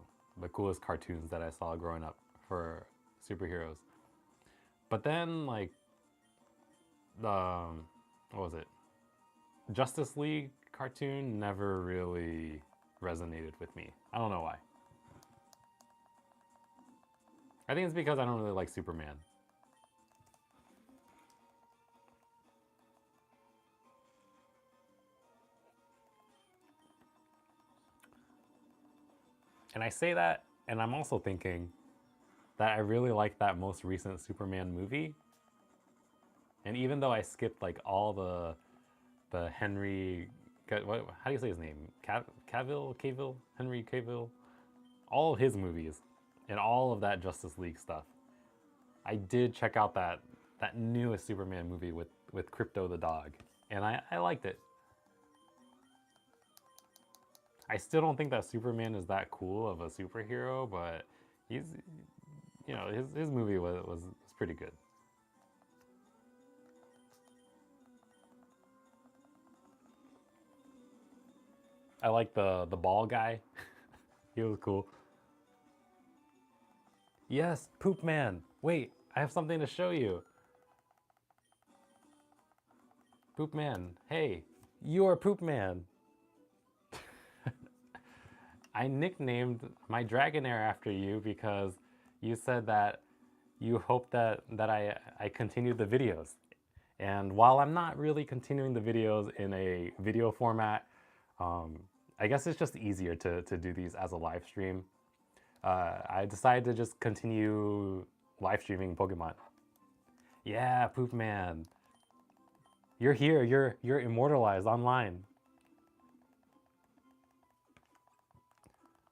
coolest cartoons that I saw growing up for superheroes. But then like the what was it? Justice League cartoon never really resonated with me. I don't know why. I think it's because I don't really like Superman. And I say that, and I'm also thinking that I really like that most recent Superman movie. And even though I skipped like all the Henry, what, how do you say his name? Cavill, Henry Cavill, all of his movies, and all of that Justice League stuff. I did check out that newest Superman movie with Crypto the dog, and I liked it. I still don't think that Superman is that cool of a superhero, but he's, you know, his movie was pretty good. I like the ball guy. He was cool. Yes, Poop Man. Wait, I have something to show you. Poop Man. Hey, you are Poop Man. I nicknamed my Dragonair after you because you said that you hope that I continue the videos. And while I'm not really continuing the videos in a video format, I guess it's just easier to do these as a live stream. I decided to just continue live streaming Pokemon. Yeah, Poop Man. You're here. You're immortalized online.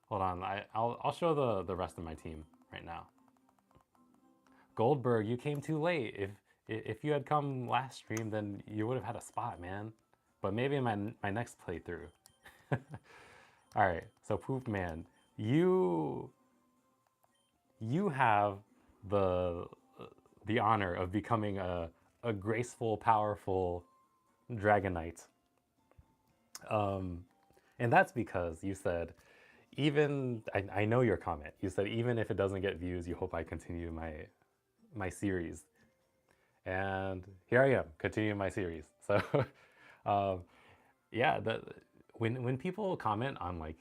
Hold on. I'll show the rest of my team right now. Goldberg, you came too late. If you had come last stream, then you would have had a spot, man. But maybe in my next playthrough. All right, so Poop Man, you have the the honor of becoming a graceful, powerful Dragonite. And that's because you said, even I know your comment. You said even if it doesn't get views, you hope I continue my series. And here I am, continuing my series. So, yeah, when people comment on like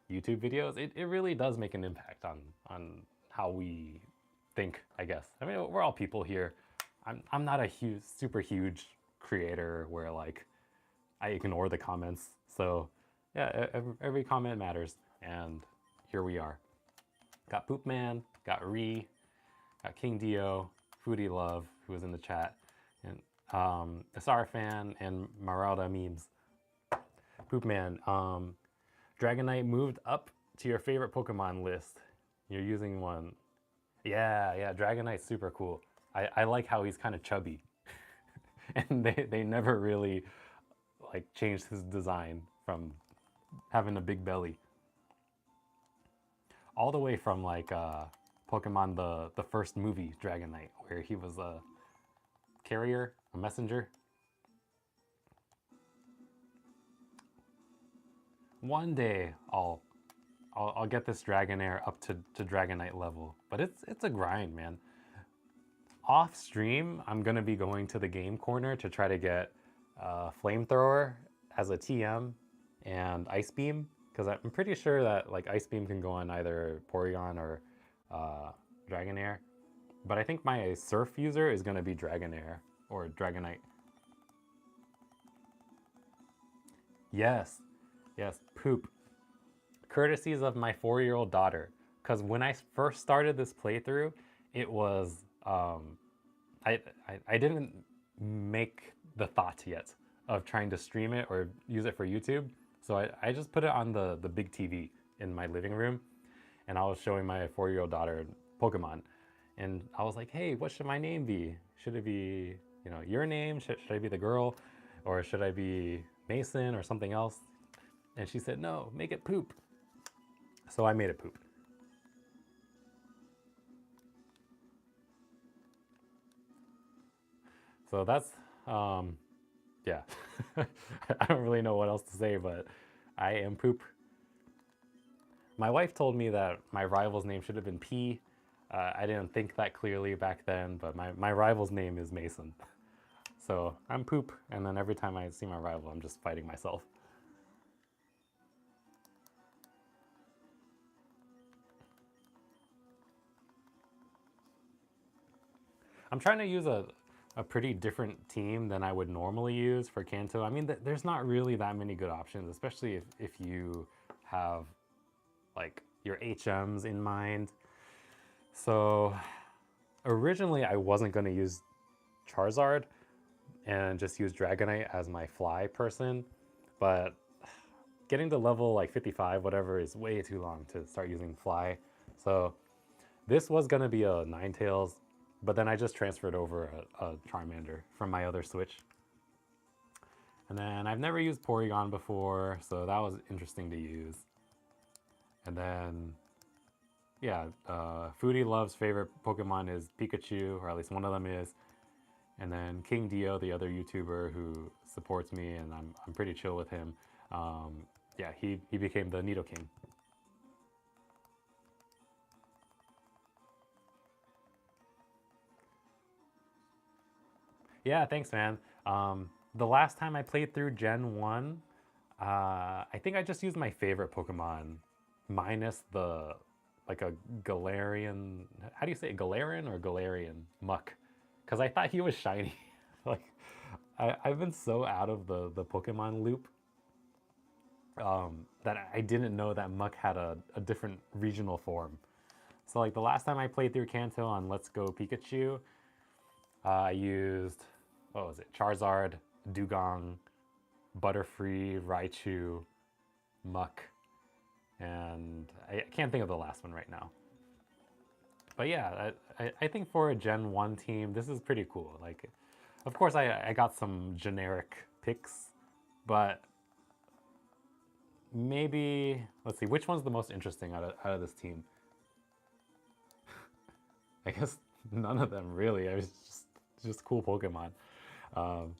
YouTube videos, it really does make an impact on how we think, I guess. I mean, we're all people here. I'm not a super huge creator where like I ignore the comments. So yeah, every comment matters, and here we are. Got Poop Man, got Ree, got King Dio, Foodie Love, who was in the chat, and Asar Fan, and Marauda Memes. Poop Man, Dragonite moved up to your favorite Pokemon list. You're using one. Yeah, Dragonite's super cool. I like how he's kind of chubby. And they never really like changed his design from having a big belly. All the way from like Pokemon the first movie, Dragonite, where he was a carrier, a messenger. One day I'll get this Dragonair up to Dragonite level, but it's a grind, man. Off stream, I'm gonna be going to the game corner to try to get Flamethrower as a TM and Ice Beam, because I'm pretty sure that like Ice Beam can go on either Porygon or Dragonair. But I think my Surf user is gonna be Dragonair or Dragonite. Yes, Poop. Courtesies of my 4-year-old daughter, because when I first started this playthrough, it was I didn't make the thought yet of trying to stream it or use it for YouTube. So I just put it on the big TV in my living room, and I was showing my 4-year-old daughter Pokemon, and I was like, hey, what should my name be? Should it be, you know, your name? Should I be the girl, or should I be Mason or something else? And she said, no, make it Poop. So I made it Poop. So that's, yeah. I don't really know what else to say, but I am Poop. My wife told me that my rival's name should have been P. I didn't think that clearly back then, but my rival's name is Mason. So I'm Poop, and then every time I see my rival, I'm just fighting myself. I'm trying to use a pretty different team than I would normally use for Kanto. I mean, there's not really that many good options, especially if you have like your HMs in mind. So originally I wasn't going to use Charizard and just use Dragonite as my fly person, but getting to level like 55, whatever, is way too long to start using fly. So this was going to be a Ninetales, but then I just transferred over a Charmander from my other Switch. And then I've never used Porygon before, so that was interesting to use. And then, yeah, Foodie Love's favorite Pokemon is Pikachu, or at least one of them is. And then King Dio, the other YouTuber who supports me, and I'm pretty chill with him. Yeah, he became the Nidoking. Yeah, thanks, man. The last time I played through Gen 1, I think I just used my favorite Pokemon, minus the, like a Galarian, how do you say it, Galarian or Galarian Muck? Because I thought he was shiny. Like, I've been so out of the Pokemon loop that I didn't know that Muck had a different regional form. So like the last time I played through Kanto on Let's Go Pikachu, I used, what was it, Charizard, Dugong, Butterfree, Raichu, Muck, and I can't think of the last one right now. But yeah, I think for a Gen 1 team, this is pretty cool. Like, of course, I got some generic picks, but maybe, let's see, which one's the most interesting out of this team? I guess none of them really. It's just cool Pokemon. Um,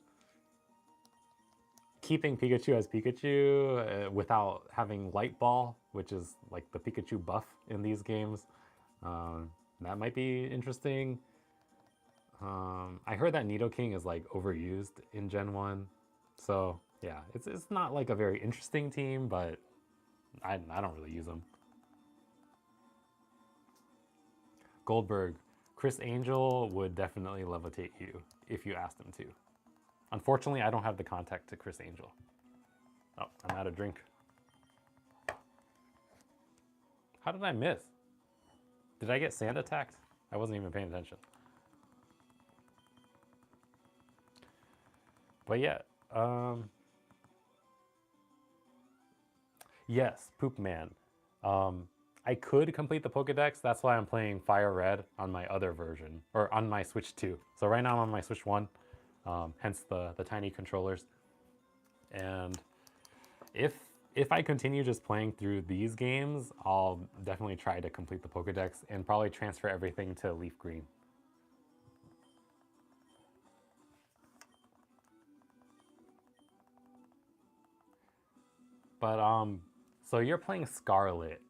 Keeping Pikachu as Pikachu without having Light Ball, which is like the Pikachu buff in these games, um, that might be interesting. I heard that Nidoking is like overused in Gen 1. So yeah, it's not like a very interesting team, but I don't really use them. Goldberg, Chris Angel would definitely levitate you if you asked him to. Unfortunately, I don't have the contact to Chris Angel. Oh, I'm out of drink. How did I miss? Did I get sand attacked? I wasn't even paying attention. But yeah, yes, Poop Man. I could complete the Pokedex. That's why I'm playing Fire Red on my other version, or on my Switch 2. So right now I'm on my Switch 1, hence the tiny controllers. And if if I continue just playing through these games, I'll definitely try to complete the Pokedex and probably transfer everything to Leaf Green. But so you're playing Scarlet.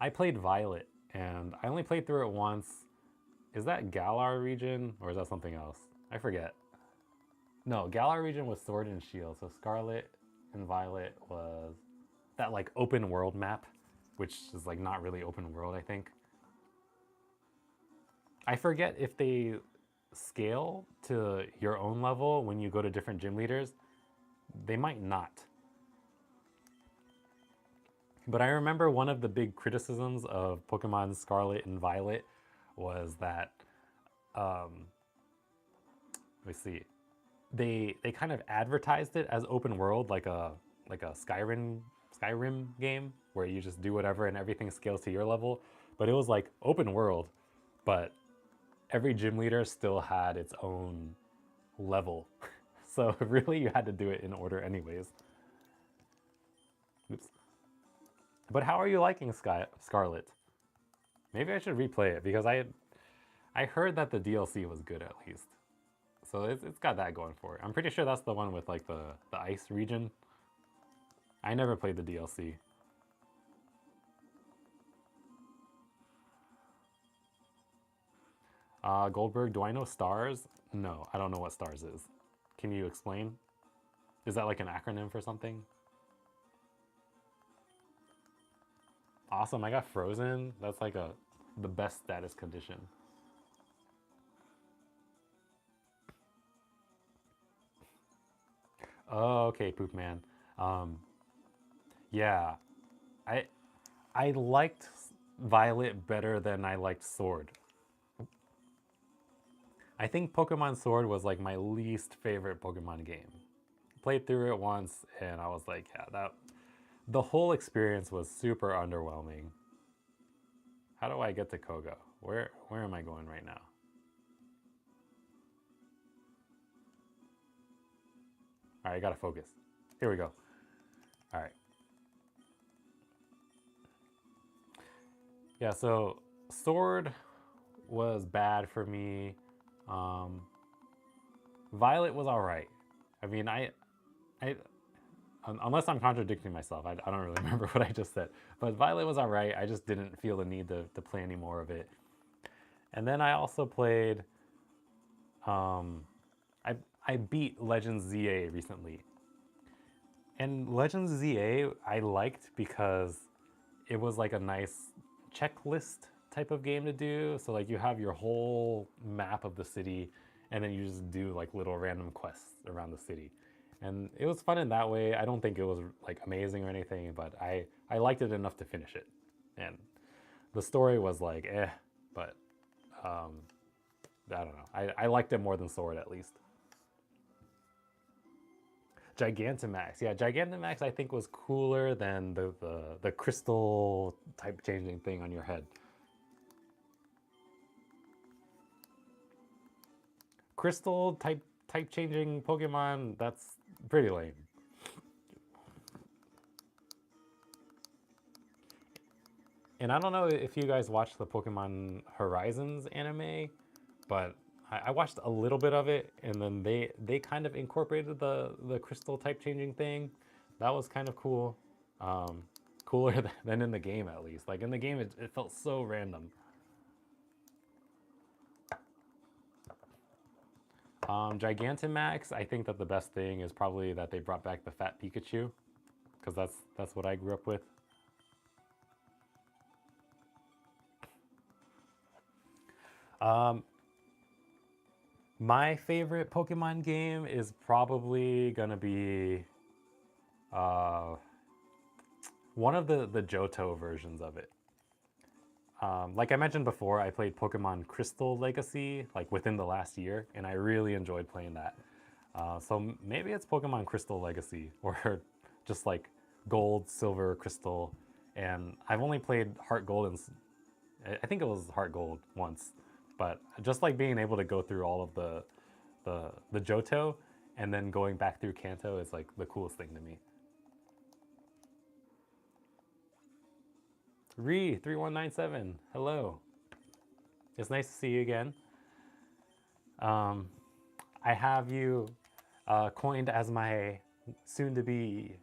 I played Violet, and I only played through it once. Is that Galar region, or is that something else? I forget. No, Galar region was Sword and Shield, so Scarlet and Violet was that like open world map, which is like not really open world, I think. I forget if they scale to your own level when you go to different gym leaders. They might not. But I remember one of the big criticisms of Pokemon Scarlet and Violet was that um, let me see, they kind of advertised it as open world, like a Skyrim game where you just do whatever and everything scales to your level. But it was like open world, but every gym leader still had its own level. So really, you had to do it in order, anyways. Oops. But how are you liking Scarlet? Maybe I should replay it because I heard that the DLC was good at least. So it's got that going for it. I'm pretty sure that's the one with like the ice region. I never played the DLC. Goldberg, do I know stars? No, I don't know what stars is. Can you explain? Is that like an acronym for something? Awesome, I got frozen. That's like the best status condition. Oh, okay, Poop Man. Um, yeah, I I liked Violet better than I liked Sword. I think Pokemon Sword was like my least favorite Pokemon game. Played through it once and I was like, yeah, that the whole experience was super underwhelming. How do I get to Koga? Where am I going right now? All right, I gotta focus. Here we go. All right. Yeah, so Sword was bad for me. Um, Violet was all right. I mean, I, unless I'm contradicting myself, I don't really remember what I just said. But Violet was all right. I just didn't feel the need to play any more of it. And then I also played, um, I, I beat Legends ZA recently. And Legends ZA I liked because it was like a nice checklist type of game to do. So like you have your whole map of the city and then you just do like little random quests around the city. And it was fun in that way. I don't think it was like amazing or anything, but I liked it enough to finish it. And the story was like but um, I don't know. I liked it more than Sword at least. Gigantamax. Yeah, Gigantamax I think was cooler than the crystal type changing thing on your head. crystal type changing Pokemon, that's pretty lame. And I don't know if you guys watched the Pokemon Horizons anime, but I watched a little bit of it, and then they kind of incorporated the crystal type changing thing. That was kind of cool, cooler than in the game at least. Like in the game, it felt so random. Gigantamax, I think that the best thing is probably that they brought back the fat Pikachu, because that's what I grew up with. My favorite Pokemon game is probably gonna be one of the Johto versions of it. Like I mentioned before, I played Pokemon Crystal Legacy like within the last year, and I really enjoyed playing that. So maybe it's Pokemon Crystal Legacy, or just like Gold, Silver, Crystal. And I've only played Heart Gold, and I think it was Heart Gold once. But just like being able to go through all of the Johto and then going back through Kanto is like the coolest thing to me. Re3197, hello. It's nice to see you again. I have you coined as my soon-to-be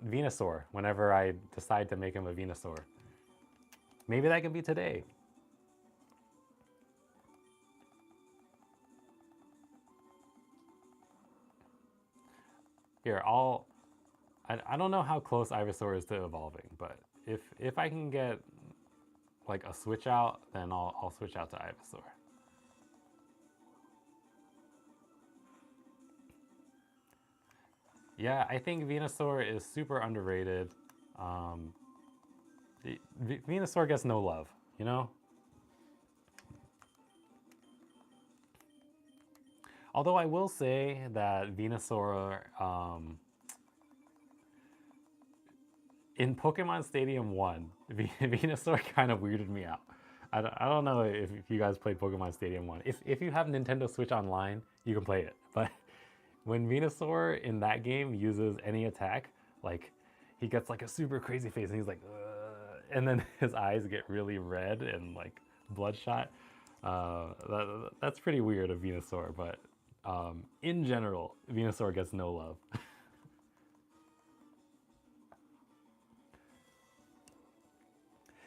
Venusaur whenever I decide to make him a Venusaur. Maybe that can be today. Here, I don't know how close Ivysaur is to evolving, but if I can get like a switch out, then I'll switch out to Ivysaur. Yeah, I think Venusaur is super underrated. Venusaur gets no love, you know? Although I will say that Venusaur, in Pokemon Stadium 1, Venusaur kind of weirded me out. I don't know if you guys played Pokemon Stadium 1. If you have Nintendo Switch Online, you can play it. But when Venusaur in that game uses any attack, like he gets like a super crazy face and he's like, and then his eyes get really red and like bloodshot. That's pretty weird of Venusaur, but in general, Venusaur gets no love.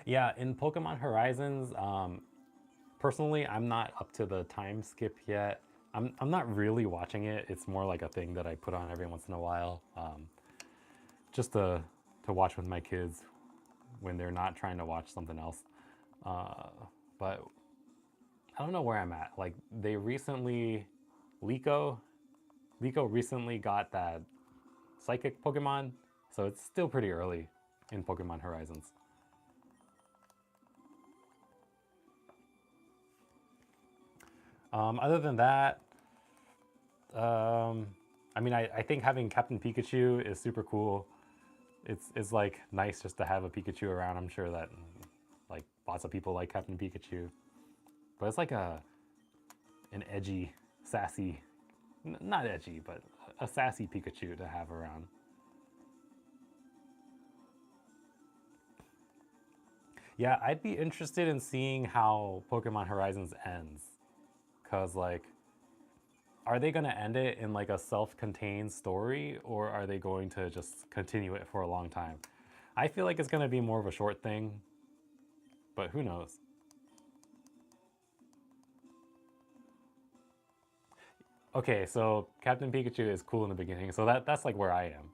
Yeah, in Pokemon Horizons, personally, I'm not up to the time skip yet. I'm not really watching it. It's more like a thing that I put on every once in a while, just to watch with my kids when they're not trying to watch something else. But I don't know where I'm at. Like they recently, Liko recently got that psychic Pokemon, so it's still pretty early in Pokemon Horizons. Other than that, I mean, I think having Captain Pikachu is super cool. It's like nice just to have a Pikachu around. I'm sure that like lots of people like Captain Pikachu, but it's like an edgy, sassy, not edgy, but a sassy Pikachu to have around. Yeah, I'd be interested in seeing how Pokemon Horizons ends, cause like are they going to end it in like a self-contained story, or are they going to just continue it for a long time? I feel like it's going to be more of a short thing, but who knows? Okay, so Captain Pikachu is cool in the beginning, so that's like where I am.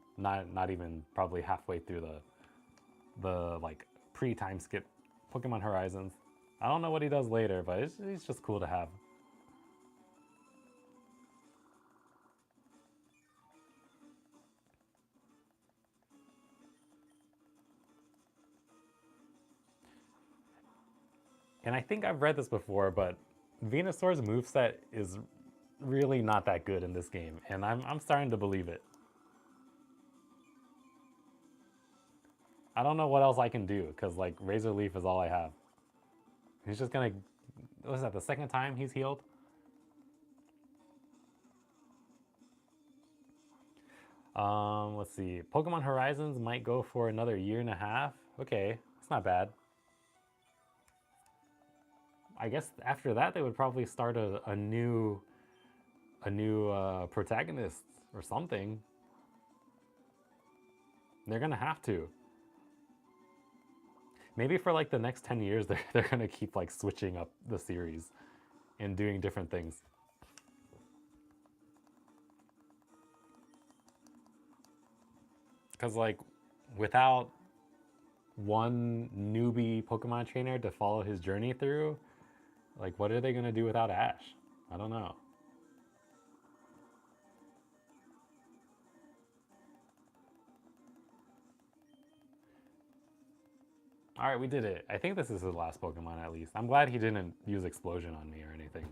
Not even probably halfway through the like pre-time skip Pokemon Horizons. I don't know what he does later, but he's just cool to have. And I think I've read this before, but Venusaur's moveset is really not that good in this game, and I'm starting to believe it. I don't know what else I can do, because like Razor Leaf is all I have. He's just gonna, what was that, the second time he's healed? Let's see. Pokemon Horizons might go for another year and a half. Okay, that's not bad. I guess after that they would probably start a new protagonist or something. They're gonna have to. Maybe for like the next 10 years they're gonna keep like switching up the series and doing different things. Because like without one newbie Pokemon trainer to follow his journey through, like what are they gonna do without Ash? I don't know. All right, we did it. I think this is his last Pokemon at least. I'm glad he didn't use Explosion on me or anything.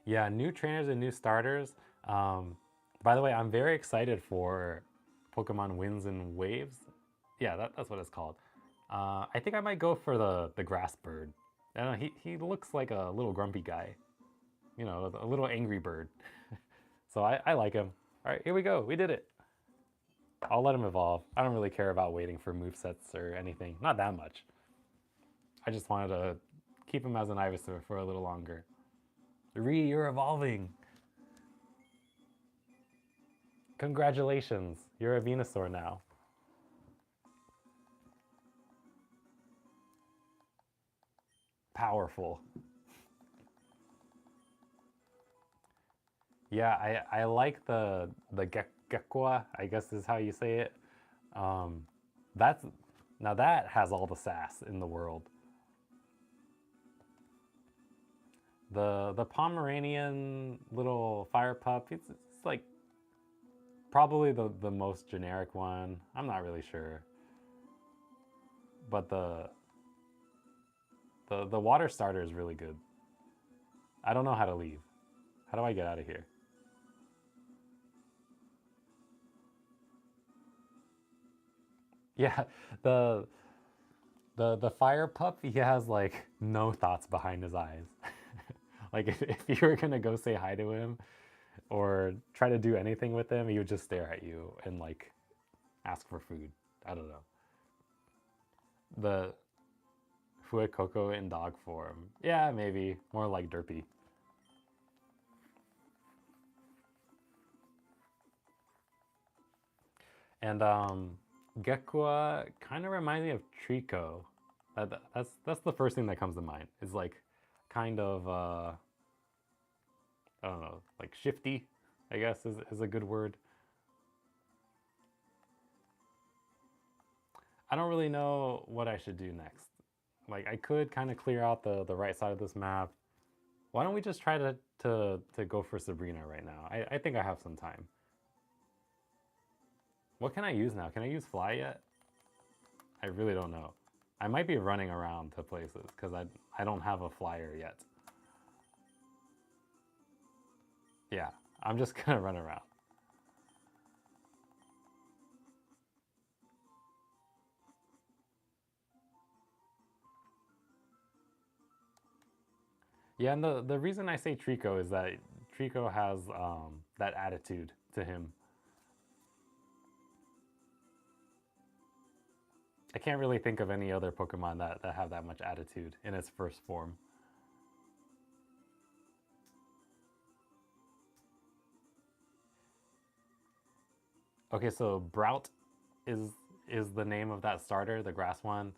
Yeah, new trainers and new starters. Um, by the way, I'm very excited for Pokemon Winds and Waves. Yeah, that's what it's called. I think I might go for the grass bird. I don't know, he looks like a little grumpy guy, you know, a little angry bird. So I like him. All right, here we go. We did it. I'll let him evolve. I don't really care about waiting for movesets or anything. Not that much. I just wanted to keep him as an Ivysaur for a little longer. You're evolving. Congratulations. You're a Venusaur now. Powerful. Yeah, I like the Gekwa, I guess is how you say it. Um, that's now that has all the sass in the world. The Pomeranian little fire pup, it's like probably the most generic one. I'm not really sure. But the water starter is really good. I don't know how to leave. How do I get out of here? Yeah, the the fire pup, he has like no thoughts behind his eyes. Like if you were gonna go say hi to him or try to do anything with him, he would just stare at you and like ask for food. I don't know. The Fuecoco in dog form. Yeah, maybe. More like Derpy. And Gekua kind of reminds me of Trico. That's the first thing that comes to mind. Is like kind of I don't know, like shifty, I guess is a good word. I don't really know what I should do next. Like I could kind of clear out the right side of this map. Why don't we just try to go for Sabrina right now? I think I have some time. What can I use now? Can I use fly yet? I really don't know. I might be running around to places because I don't have a flyer yet. Yeah, I'm just gonna run around. Yeah, and the reason I say Trico is that Trico has that attitude to him. I can't really think of any other Pokemon that have that much attitude in its first form. Okay, so Brout is is the name of that starter, the grass one.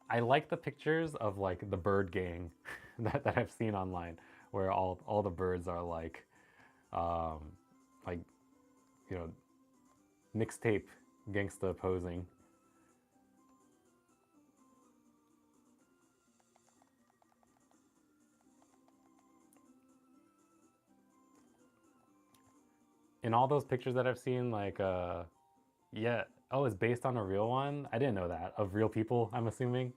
I like the pictures of like the bird gang that I've seen online, where all the birds are um, like you know mixtape gangsta posing. In all those pictures that I've seen, yeah, oh, it's based on a real one. I didn't know that of real people. I'm assuming.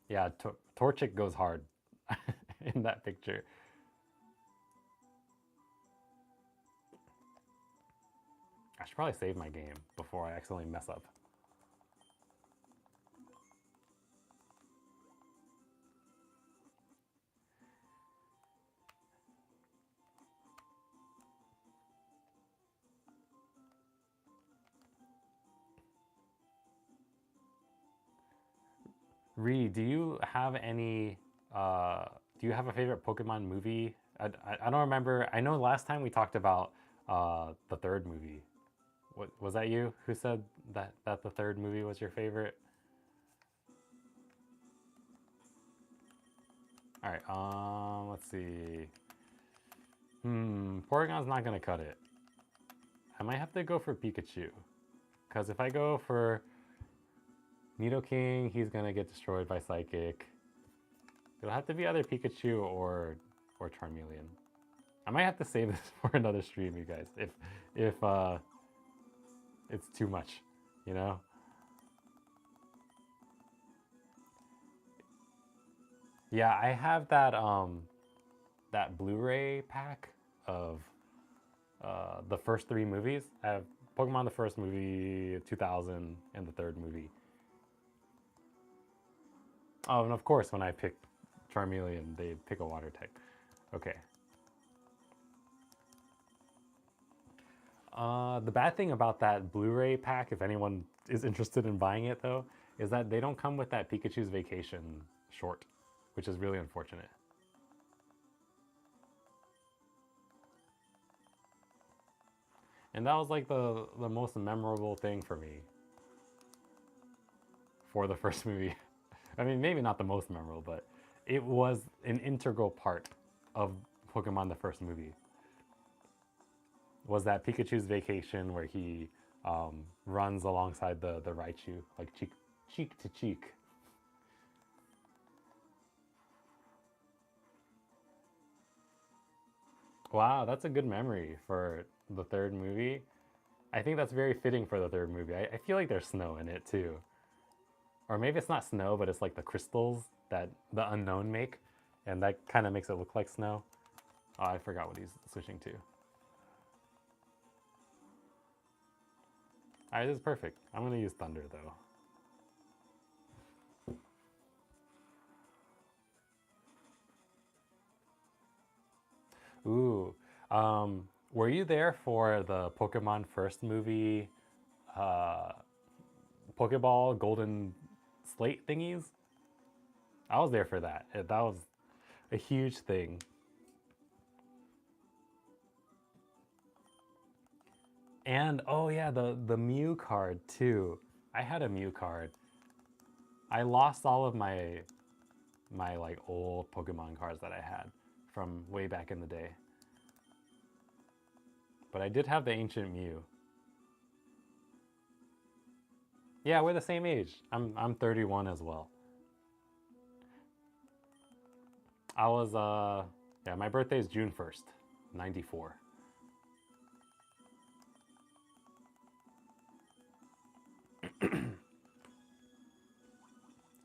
Yeah, Torchic goes hard in that picture. I should probably save my game before I accidentally mess up. Ree, do you have any? Do you have a favorite Pokemon movie? I don't remember. I know last time we talked about the third movie. What was that? You who said that the third movie was your favorite? All right. Let's see. Porygon's not gonna cut it. I might have to go for Pikachu, because if I go for Nidoking, he's gonna get destroyed by Psychic. It'll have to be either Pikachu or Charmeleon. I might have to save this for another stream, you guys, if it's too much, you know? Yeah, I have that Blu-ray pack of the first three movies. I have Pokemon the first movie, 2000, and the third movie. Oh, and of course, when I pick Charmeleon, they pick a water type. Okay. The bad thing about that Blu-ray pack, if anyone is interested in buying it though, is that they don't come with that Pikachu's Vacation short, which is really unfortunate. And that was like the most memorable thing for me for the first movie. I mean, maybe not the most memorable, but it was an integral part of Pokemon the first movie. Was that Pikachu's Vacation where he runs alongside the Raichu, like cheek to cheek. Wow, that's a good memory for the third movie. I think that's very fitting for the third movie. I feel like there's snow in it too. Or maybe it's not snow, but it's like the crystals that the unknown make, and that kind of makes it look like snow. Oh, I forgot what he's switching to. All right, this is perfect. I'm gonna use Thunder though. Ooh, were you there for the Pokemon first movie, uh, Pokeball Golden Slate thingies? I was there for that. That was a huge thing. And oh yeah, the Mew card too. I had a Mew card. I lost all of my like old Pokemon cards that I had from way back in the day. But I did have the ancient Mew. Yeah, we're the same age. I'm 31 as well. I was yeah, my birthday is June 1st, 94.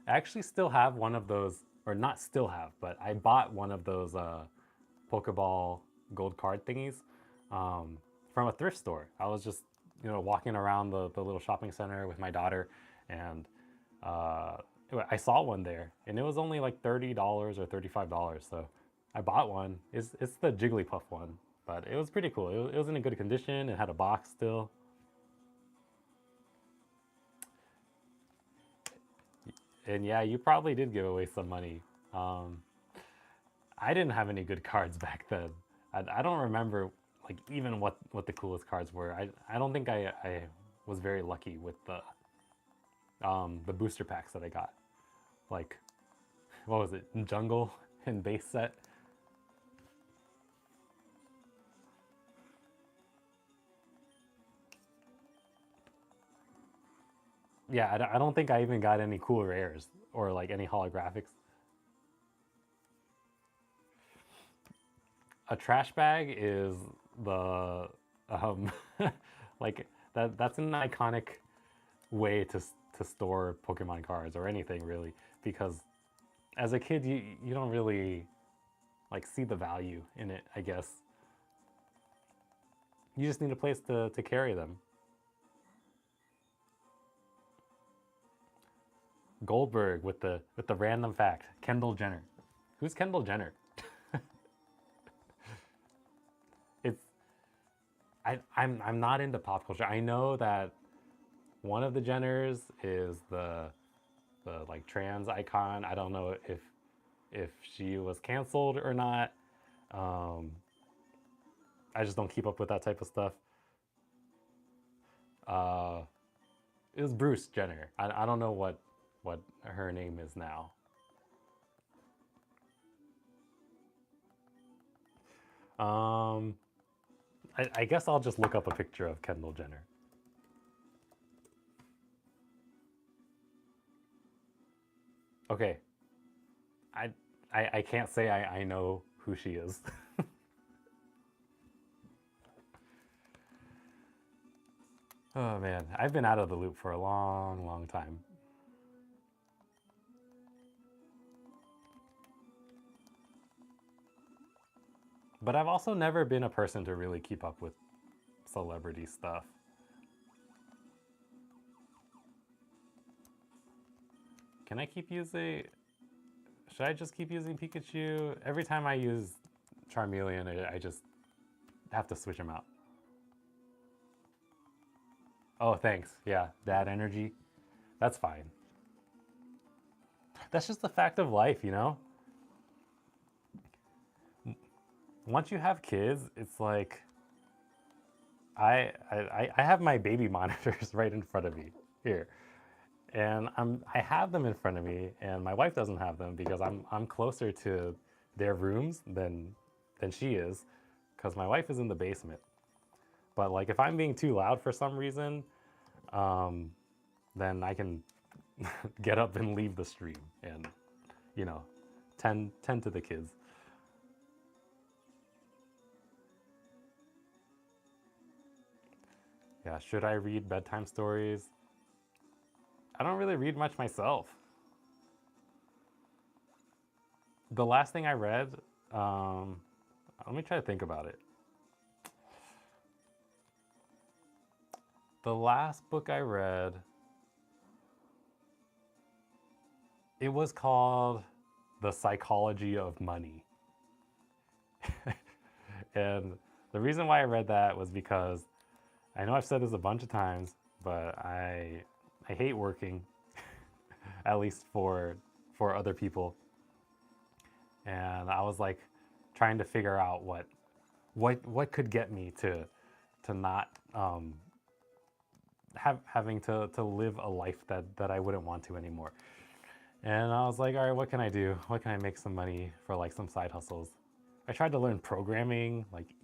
I actually still have one of those, or not still have, but I bought one of those Pokeball gold card thingies from a thrift store. I was just, walking around the little shopping center with my daughter, and I saw one there, and it was only like $30 or $35. So I bought one. It's the Jigglypuff one, but it was pretty cool. It was in a good condition. It had a box still. And yeah, you probably did give away some money. I didn't have any good cards back then. I don't remember like even what the coolest cards were. I don't think I was very lucky with the booster packs that I got. Like, what was it? Jungle and base set. Yeah, I don't think I even got any cool rares or like any holographics. A trash bag is the um, like that's an iconic way to store Pokemon cards or anything really, because as a kid you don't really like see the value in it, I guess. You just need a place to carry them. Goldberg with the random fact. Kendall Jenner. Who's Kendall Jenner? It's I'm not into pop culture. I know that one of the Jenners is the the like trans icon. I don't know if she was canceled or not. Um, I just don't keep up with that type of stuff. Uh, it was Bruce Jenner. I don't know what her name is now. Um, I guess I'll just look up a picture of Kendall Jenner. Okay, I I can't say I know who she is. Oh man, I've been out of the loop for a long, long time. But I've also never been a person to really keep up with celebrity stuff. Can I keep using? Should I just keep using Pikachu? Every time I use Charmeleon, I just have to switch him out. Oh, thanks. Yeah, that energy. That's fine. That's just the fact of life, you know? Once you have kids, it's like I have my baby monitors right in front of me here. And I have them in front of me, and my wife doesn't have them because I'm closer to their rooms than she is, because my wife is in the basement. But like if I'm being too loud for some reason, um, then I can get up and leave the stream and you know tend to the kids. Yeah, should I read bedtime stories? I don't really read much myself. The last thing I read, um, let me try to think about it. The last book I read, it was called The Psychology of Money. And the reason why I read that was because I know I've said this a bunch of times, but I hate working, at least for other people. And I was like trying to figure out what could get me to not having to live a life that I wouldn't want to anymore. And I was like, all right, what can I do? What can I make some money for, like some side hustles? I tried to learn programming like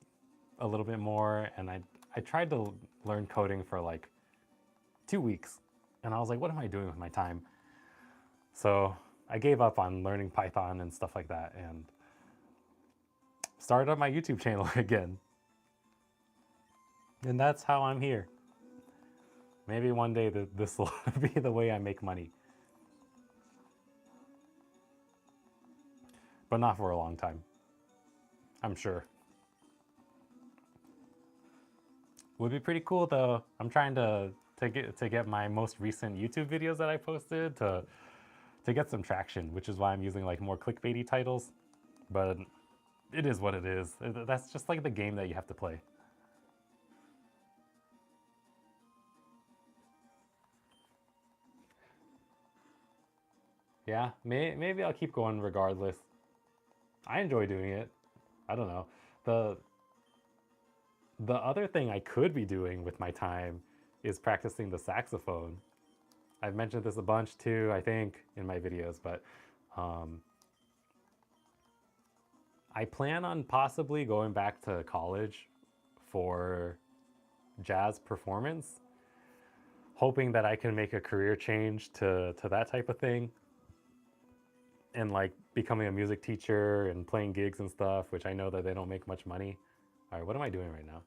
a little bit more, and I tried to learn coding for like 2 weeks, and I was like, what am I doing with my time? So I gave up on learning Python and stuff like that, and started up my YouTube channel again. And that's how I'm here. Maybe one day this will be the way I make money. But not for a long time, I'm sure. Would be pretty cool though. I'm trying to get my most recent YouTube videos that I posted to get some traction, which is why I'm using like more clickbaity titles. But it is what it is. That's just like the game that you have to play. Yeah, maybe I'll keep going regardless. I enjoy doing it. I don't know. The the other thing I could be doing with my time is practicing the saxophone. I've mentioned this a bunch too, I think, in my videos, but um, I plan on possibly going back to college for jazz performance, hoping that I can make a career change to that type of thing, and like becoming a music teacher and playing gigs and stuff, which I know that they don't make much money. All right, what am I doing right now?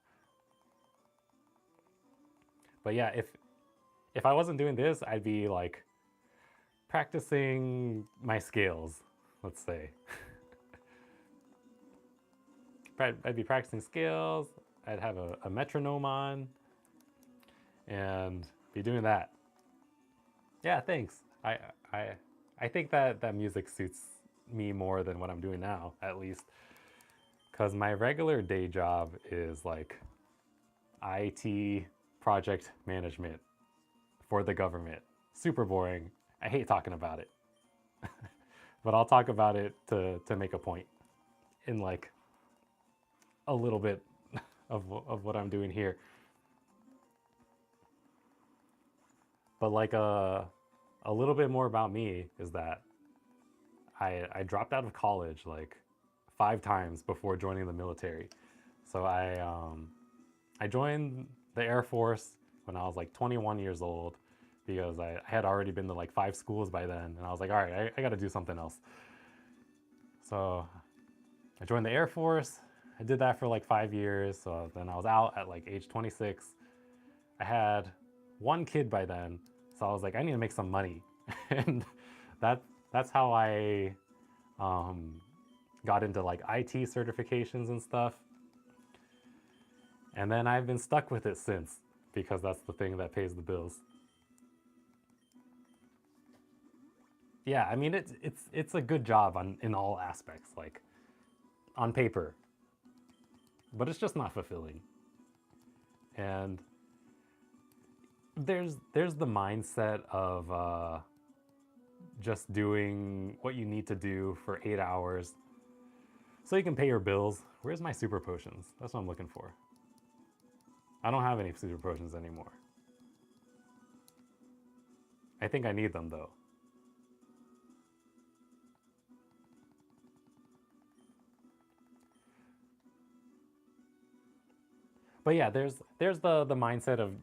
But yeah, if I wasn't doing this, I'd be like practicing my scales, let's say. I'd be practicing scales. I'd have a metronome on and be doing that. Yeah, thanks. I I think that music suits me more than what I'm doing now, at least, because my regular day job is like IT project management for the government. Super boring. I hate talking about it, but I'll talk about it to make a point in like a little bit of what I'm doing here. But like a little bit more about me is that I dropped out of college like 5 times before joining the military. So I joined the Air Force when I was like 21 years old because I had already been to like 5 schools by then, and I was like, all right, I got to do something else. So I joined the Air Force. I did that for like 5 years. So then I was out at like age 26. I had 1 kid by then, so I was like, I need to make some money, and that's how I got into like IT certifications and stuff. And then I've been stuck with it since because that's the thing that pays the bills. Yeah, I mean it's a good job in all aspects, like on paper, but it's just not fulfilling. And there's the mindset of just doing what you need to do for 8 hours so you can pay your bills. Where's my super potions? That's what I'm looking for. I don't have any super potions anymore. I think I need them though. But yeah, there's the mindset of,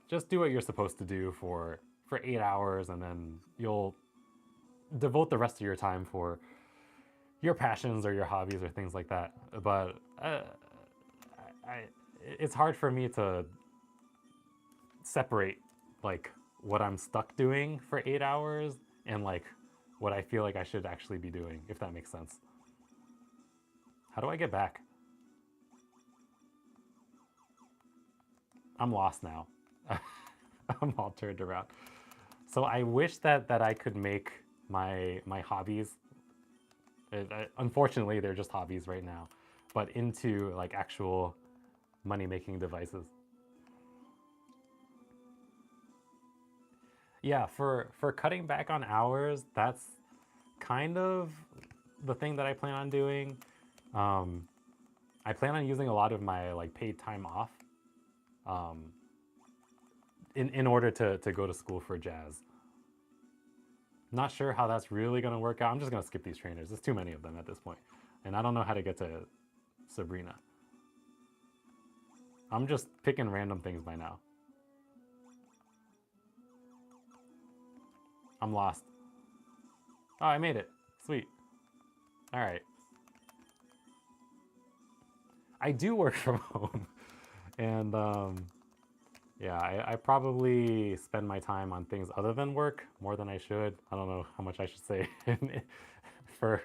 just do what you're supposed to do for 8 hours, and then you'll devote the rest of your time for your passions or your hobbies or things like that. But it's hard for me to separate like what I'm stuck doing for 8 hours and like what I feel like I should actually be doing, if that makes sense. How do I get back? I'm lost now. I'm all turned around. So I wish that I could make my hobbies. Unfortunately, they're just hobbies right now, but into like actual money making devices. Yeah, for cutting back on hours, that's kind of the thing that I plan on doing. Um, I plan on using a lot of my like paid time off um, in order to go to school for jazz. Not sure how that's really gonna work out. I'm just gonna skip these trainers. There's too many of them at this point, and I don't know how to get to Sabrina. I'm just picking random things by now. I'm lost. Oh, I made it. Sweet. All right. I do work from home, and yeah, I probably spend my time on things other than work more than I should. I don't know how much I should say for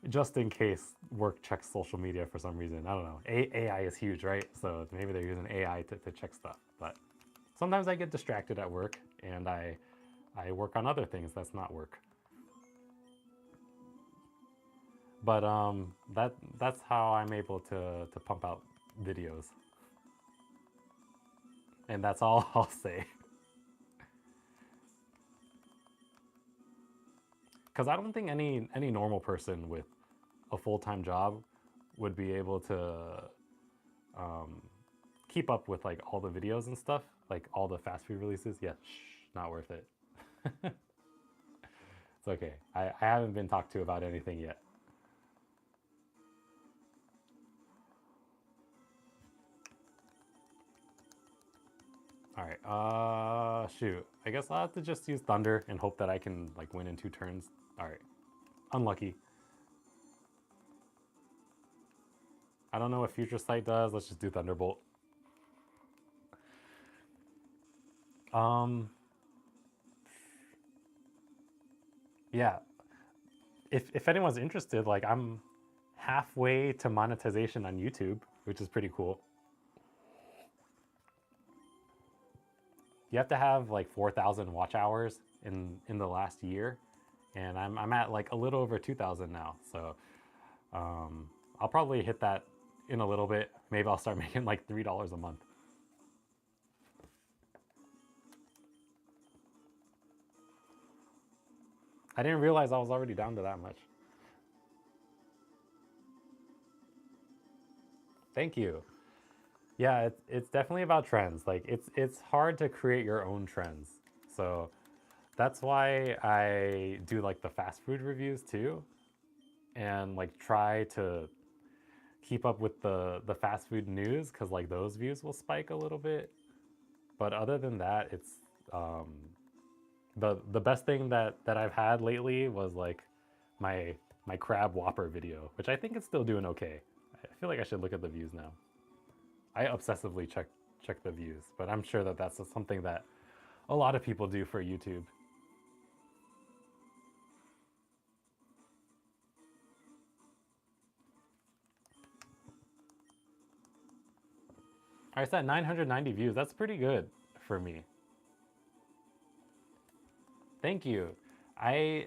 just in case work checks social media for some reason. I don't know. AI is huge, right? So maybe they're using AI to check stuff. But sometimes I get distracted at work, and I work on other things that's not work. But that's how I'm able to pump out videos, and that's all I'll say. Because I don't think any normal person with a full-time job would be able to um, keep up with like all the videos and stuff, like all the fast food releases. Yeah, not worth it. It's okay. I haven't been talked to about anything yet. All right. Shoot. I guess I'll have to just use Thunder and hope that I can like win in 2 turns. All right. Unlucky. I don't know what Future Sight does. Let's just do Thunderbolt. Um. Yeah. If anyone's interested, like I'm halfway to monetization on YouTube, which is pretty cool. You have to have like 4,000 watch hours in the last year, and I'm at like a little over 2,000 now. So I'll probably hit that in a little bit. Maybe I'll start making like $3 a month. I didn't realize I was already down to that much. Thank you. Yeah, it's definitely about trends. Like it's hard to create your own trends. So that's why I do like the fast food reviews too, and like try to keep up with the fast food news because like those views will spike a little bit. But other than that, it's um, the best thing that I've had lately was like my my crab whopper video, which I think is still doing okay. I feel like I should look at the views now. I obsessively check the views, but I'm sure that that's something that a lot of people do for YouTube. I said 990 views. That's pretty good for me. Thank you. I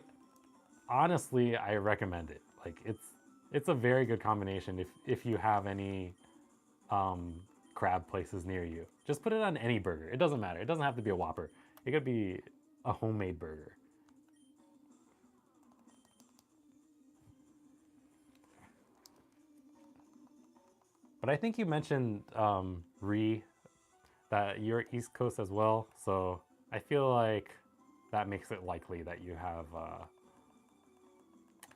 honestly I recommend it. Like it's a very good combination if you have any um, crab places near you. Just put it on any burger. It doesn't matter. It doesn't have to be a Whopper. It could be a homemade burger. But I think you mentioned that you're East Coast as well, so I feel like that makes it likely that you have.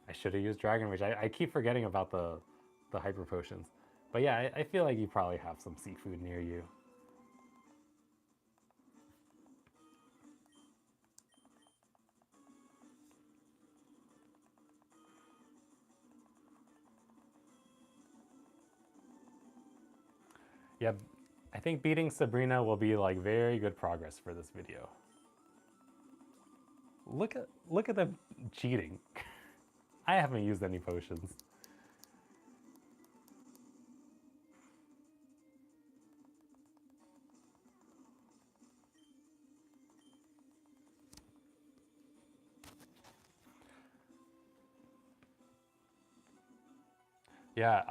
I should have used Dragon Rage. I keep forgetting about the hyper potions, but yeah, I feel like you probably have some seafood near you. Yeah, I think beating Sabrina will be like very good progress for this video. Look at them cheating. I haven't used any potions. Yeah,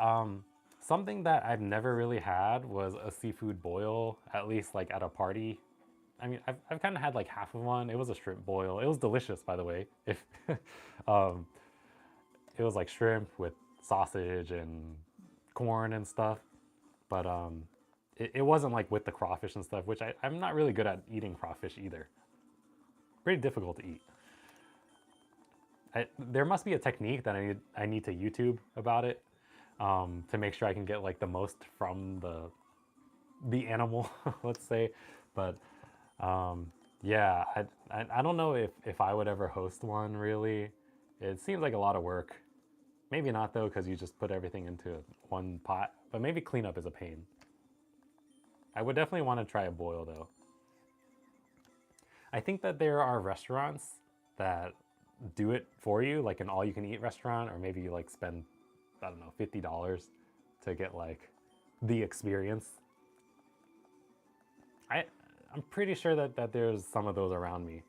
something that I've never really had was a seafood boil, at least like at a party. I mean, I've kind of had like half of one. It was a shrimp boil. It was delicious, by the way. If um, it was like shrimp with sausage and corn and stuff, but it wasn't like with the crawfish and stuff, which I'm not really good at eating crawfish either. Pretty difficult to eat. There must be a technique that I need to YouTube about it to make sure I can get like the most from the animal, let's say. But yeah, I don't know if I would ever host one really. It seems like a lot of work. Maybe not though, because you just put everything into one pot. But maybe cleanup is a pain. I would definitely want to try a boil though. I think that there are restaurants that do it for you, like an all-you-can-eat restaurant, or maybe you like spend, I don't know, $50 to get like the experience. I I'm pretty sure that there's some of those around me.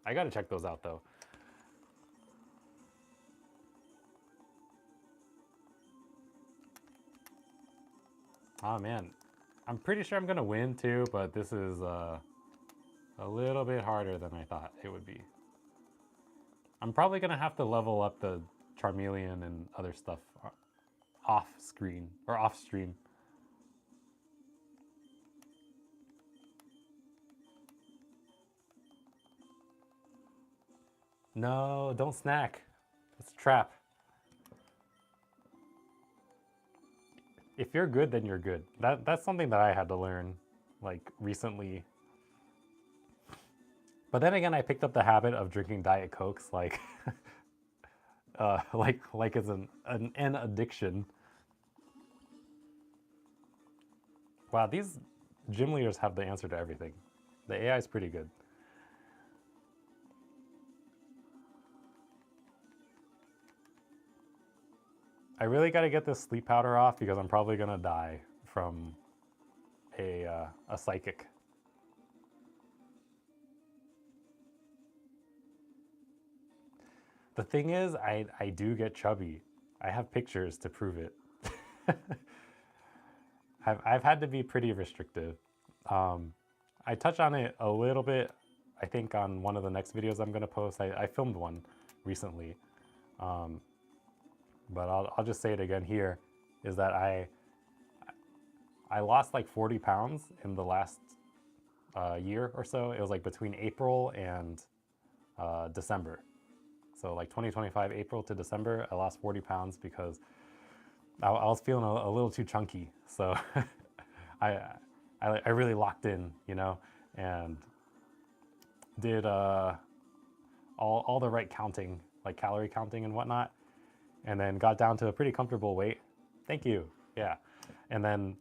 I gotta check those out though. Oh man, I'm pretty sure I'm gonna win too, but this is a little bit harder than I thought it would be. I'm probably gonna have to level up the Charmeleon and other stuff off screen or off stream. No, don't snack. It's a trap. If you're good, then you're good. That's something that I had to learn like recently. But then again, I picked up the habit of drinking Diet Cokes like like it's an addiction. Wow, these gym leaders have the answer to everything. The AI is pretty good. I really got to get this sleep powder off because I'm probably gonna die from a psychic. The thing is, I do get chubby. I have pictures to prove it. I've had to be pretty restrictive. I touch on it a little bit, I think, on one of the next videos I'm going to post. I filmed one recently, but I'll just say it again here, is that I lost like 40 pounds in the last year or so. It was like between April and December. So like 2025, April to December, I lost 40 pounds because I was feeling a little too chunky. So I, I really locked in, you know, and did all the right counting, like calorie counting and whatnot, and then got down to a pretty comfortable weight. Thank you. Yeah. And then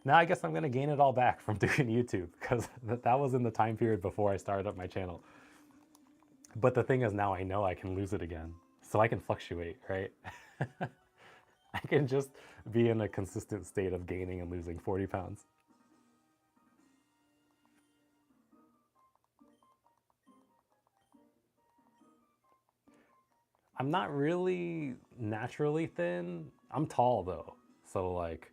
now I guess I'm going to gain it all back from doing YouTube, because that was in the time period before I started up my channel. But the thing is, now I know I can lose it again. So I can fluctuate, right? I can just be in a consistent state of gaining and losing 40 pounds. I'm not really naturally thin. I'm tall though. So like,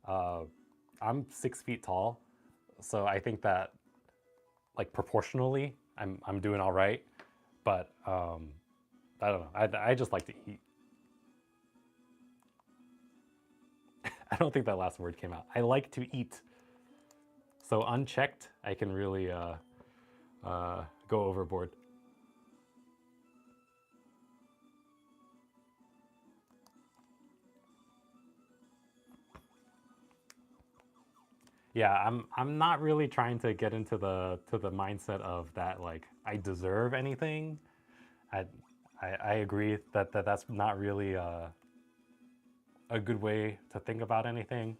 I'm 6 feet tall. So I think that like proportionally, I'm doing all right. But I don't know. I just like to eat. I don't think that last word came out. I like to eat. So unchecked, I can really go overboard. Yeah, I'm not really trying to get into the mindset of that, like I deserve anything. I I agree that, that's not really a good way to think about anything,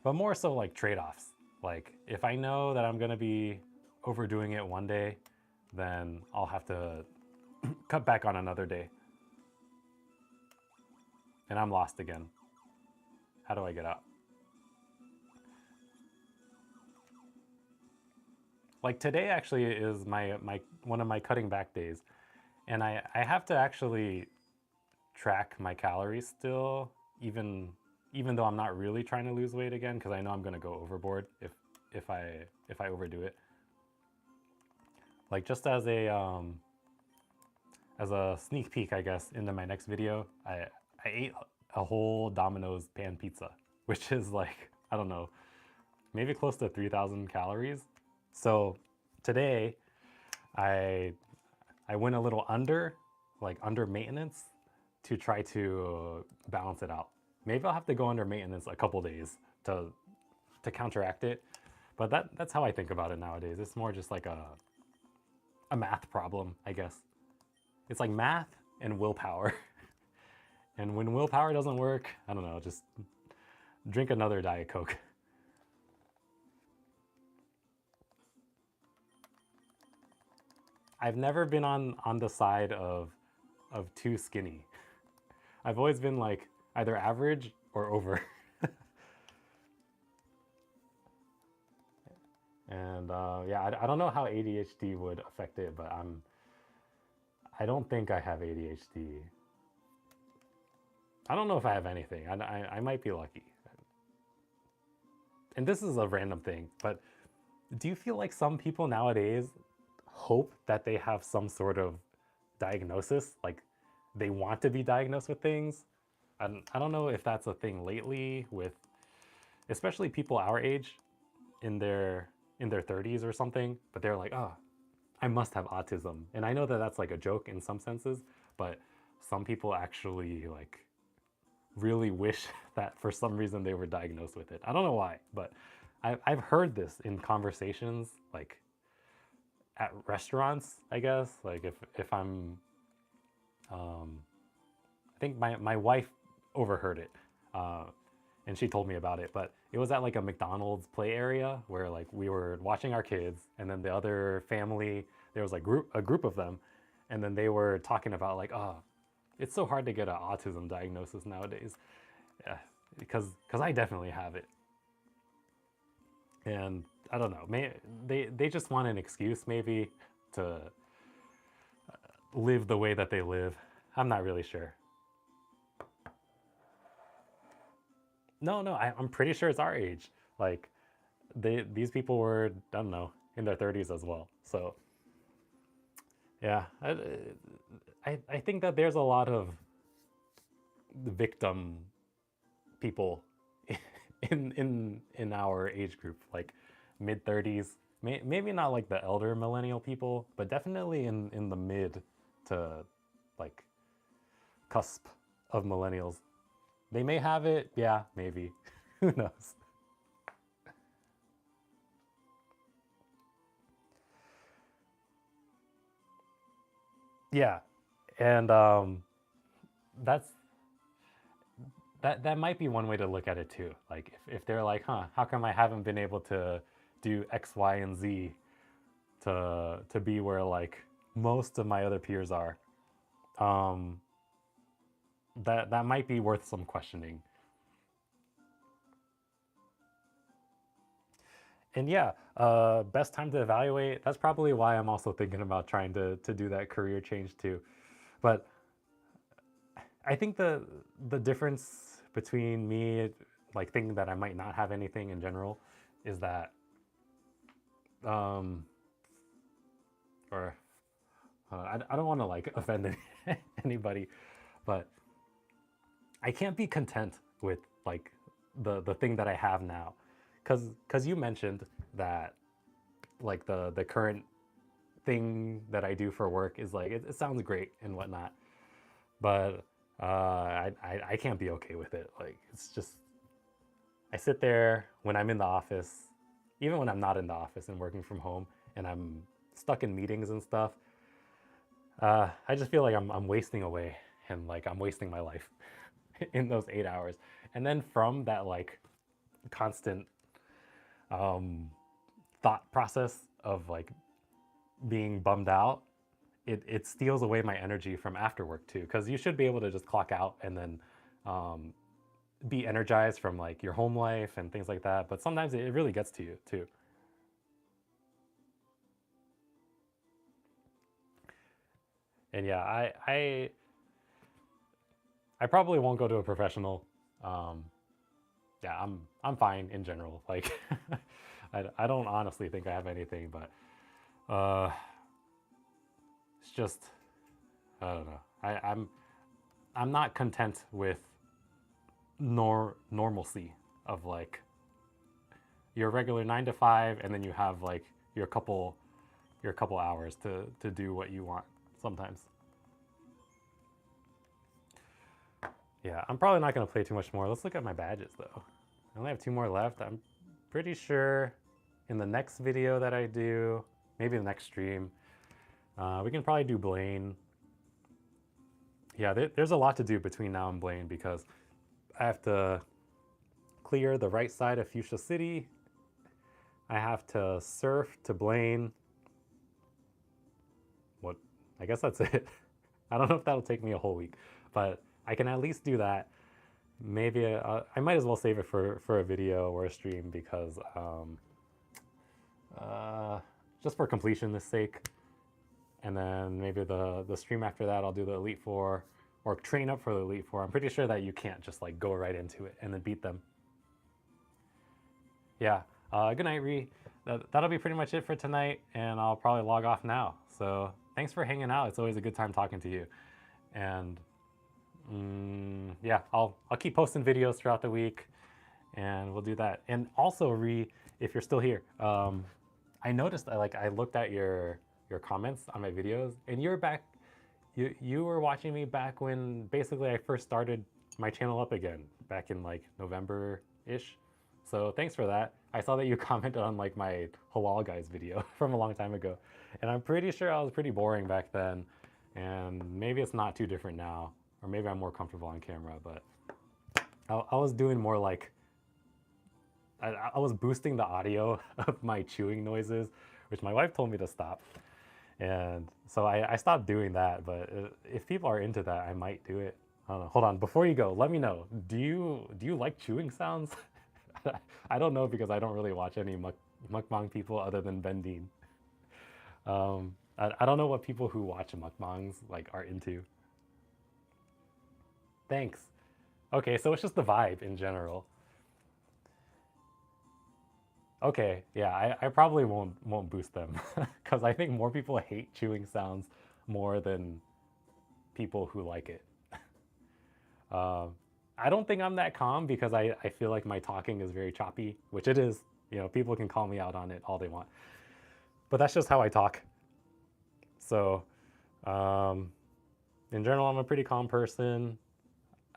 but more so like trade-offs. Like if I know that I'm gonna be overdoing it one day, then I'll have to cut back on another day. And I'm lost again. How do I get out? Like today actually is my one of my cutting back days, and I have to actually track my calories still, even though I'm not really trying to lose weight again, because I know I'm going to go overboard if I overdo it. Like just as a sneak peek, I guess, into my next video, I ate a whole Domino's pan pizza, which is like, I don't know, maybe close to 3,000 calories. So today I went a little under, like under maintenance, to try to balance it out. Maybe I'll have to go under maintenance a couple days to counteract it. But that's how I think about it nowadays. It's more just like a math problem, I guess. It's like math and willpower. And when willpower doesn't work, I don't know, just drink another Diet Coke. I've never been on the side of too skinny. I've always been like either average or over. And yeah, I don't know how ADHD would affect it, but I don't think I have ADHD. I don't know if I have anything. I might be lucky. And this is a random thing, but do you feel like some people nowadays hope that they have some sort of diagnosis? Like they want to be diagnosed with things? I don't know if that's a thing lately with especially people our age in their 30s or something, but they're like, oh, I must have autism. And I know that that's like a joke in some senses, but some people actually like really wish that for some reason they were diagnosed with it. I don't know why, but I've heard this in conversations, like at restaurants, I guess. Like if I'm, I think my wife overheard it, and she told me about it. But it was at like a McDonald's play area where like we were watching our kids, and then the other family, there was like a group of them, and then they were talking about like, oh, it's so hard to get an autism diagnosis nowadays, yeah, because I definitely have it, and I don't know, they just want an excuse maybe to live the way that they live. I'm not really sure. No, no, I'm pretty sure it's our age. Like, these people were, I don't know, in their 30s as well. So yeah, I think that there's a lot of victim people in our age group, like mid 30s. Maybe not like the elder millennial people, but definitely in the mid to like cusp of millennials. They may have it, yeah, maybe. Who knows? Yeah, and that's that might be one way to look at it too. Like if they're like, huh, how come I haven't been able to do X, Y, and Z to be where like most of my other peers are? Um, that might be worth some questioning. And yeah, best time to evaluate. That's probably why I'm also thinking about trying to do that career change too. But I think the difference between me like thinking that I might not have anything in general is that um or I don't want to like offend anybody, but I can't be content with like the thing that I have now, because you mentioned that like the current thing that I do for work is like it sounds great and whatnot, but I can't be okay with it. Like it's just I sit there when I'm in the office, even when I'm not in the office and working from home, and I'm stuck in meetings and stuff. I just feel like I'm wasting away and like I'm wasting my life in those 8 hours. And then from that like constant um, thought process of like being bummed out, it steals away my energy from after work too. Because you should be able to just clock out and then um, be energized from like your home life and things like that. But sometimes it really gets to you too. And yeah, I probably won't go to a professional. Um, yeah, I'm fine in general. Like, I don't honestly think I have anything, but it's just I don't know. I'm not content with normalcy of like your regular 9 to 5, and then you have like your couple your couple hours to do what you want. Sometimes, yeah. I'm probably not gonna play too much more. Let's look at my badges though. I only have two more left. I'm pretty sure in the next video that I do, maybe the next stream, we can probably do Blaine. Yeah, there's a lot to do between now and Blaine because I have to clear the right side of Fuchsia City. I have to surf to Blaine. What? I guess that's it. I don't know if that'll take me a whole week, but I can at least do that. Maybe I might as well save it for a video or a stream because uh, just for completion's sake. And then maybe the stream after that, I'll do the Elite Four or train up for the Elite Four. I'm pretty sure that you can't just like go right into it and then beat them. Yeah. Good night, Ree. That'll be pretty much it for tonight, and I'll probably log off now. So thanks for hanging out. It's always a good time talking to you. And yeah, I'll keep posting videos throughout the week, and we'll do that. And also, Ree, if you're still here, I noticed I looked at your comments on my videos, and you're back. You were watching me back when basically I first started my channel up again back in like November ish. So thanks for that. I saw that you commented on like my halal guys video from a long time ago, and I'm pretty sure I was pretty boring back then, and maybe it's not too different now, or maybe I'm more comfortable on camera. But I was doing more like I was boosting the audio of my chewing noises, which my wife told me to stop. And so I stopped doing that, but if people are into that, I might do it. I don't know. Hold on, before you go, let me know. Do you like chewing sounds? I don't know because I don't really watch any mukbang people other than Ben Dean. I don't know what people who watch mukbangs like are into. Thanks. Okay, so it's just the vibe in general. Okay, yeah, I probably won't boost them because I think more people hate chewing sounds more than people who like it. Um, I don't think I'm that calm because I feel like my talking is very choppy, which it is. You know, people can call me out on it all they want, but that's just how I talk. So, um, in general, I'm a pretty calm person.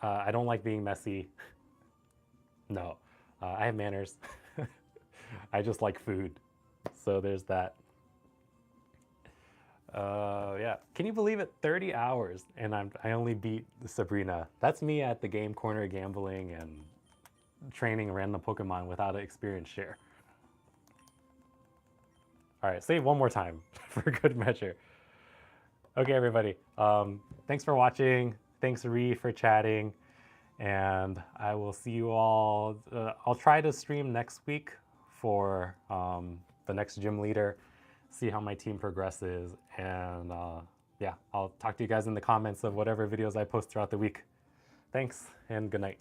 I don't like being messy. No, I have manners. I just like food. So there's that. Yeah. Can you believe it? 30 hours and I only beat Sabrina. That's me at the game corner gambling and training random Pokemon without an experience share. All right, save one more time for good measure. Okay, everybody. Thanks for watching. Thanks, Ree, for chatting. And I will see you all. I'll try to stream next week for the next gym leader, see how my team progresses. And yeah, I'll talk to you guys in the comments of whatever videos I post throughout the week. Thanks, and good night.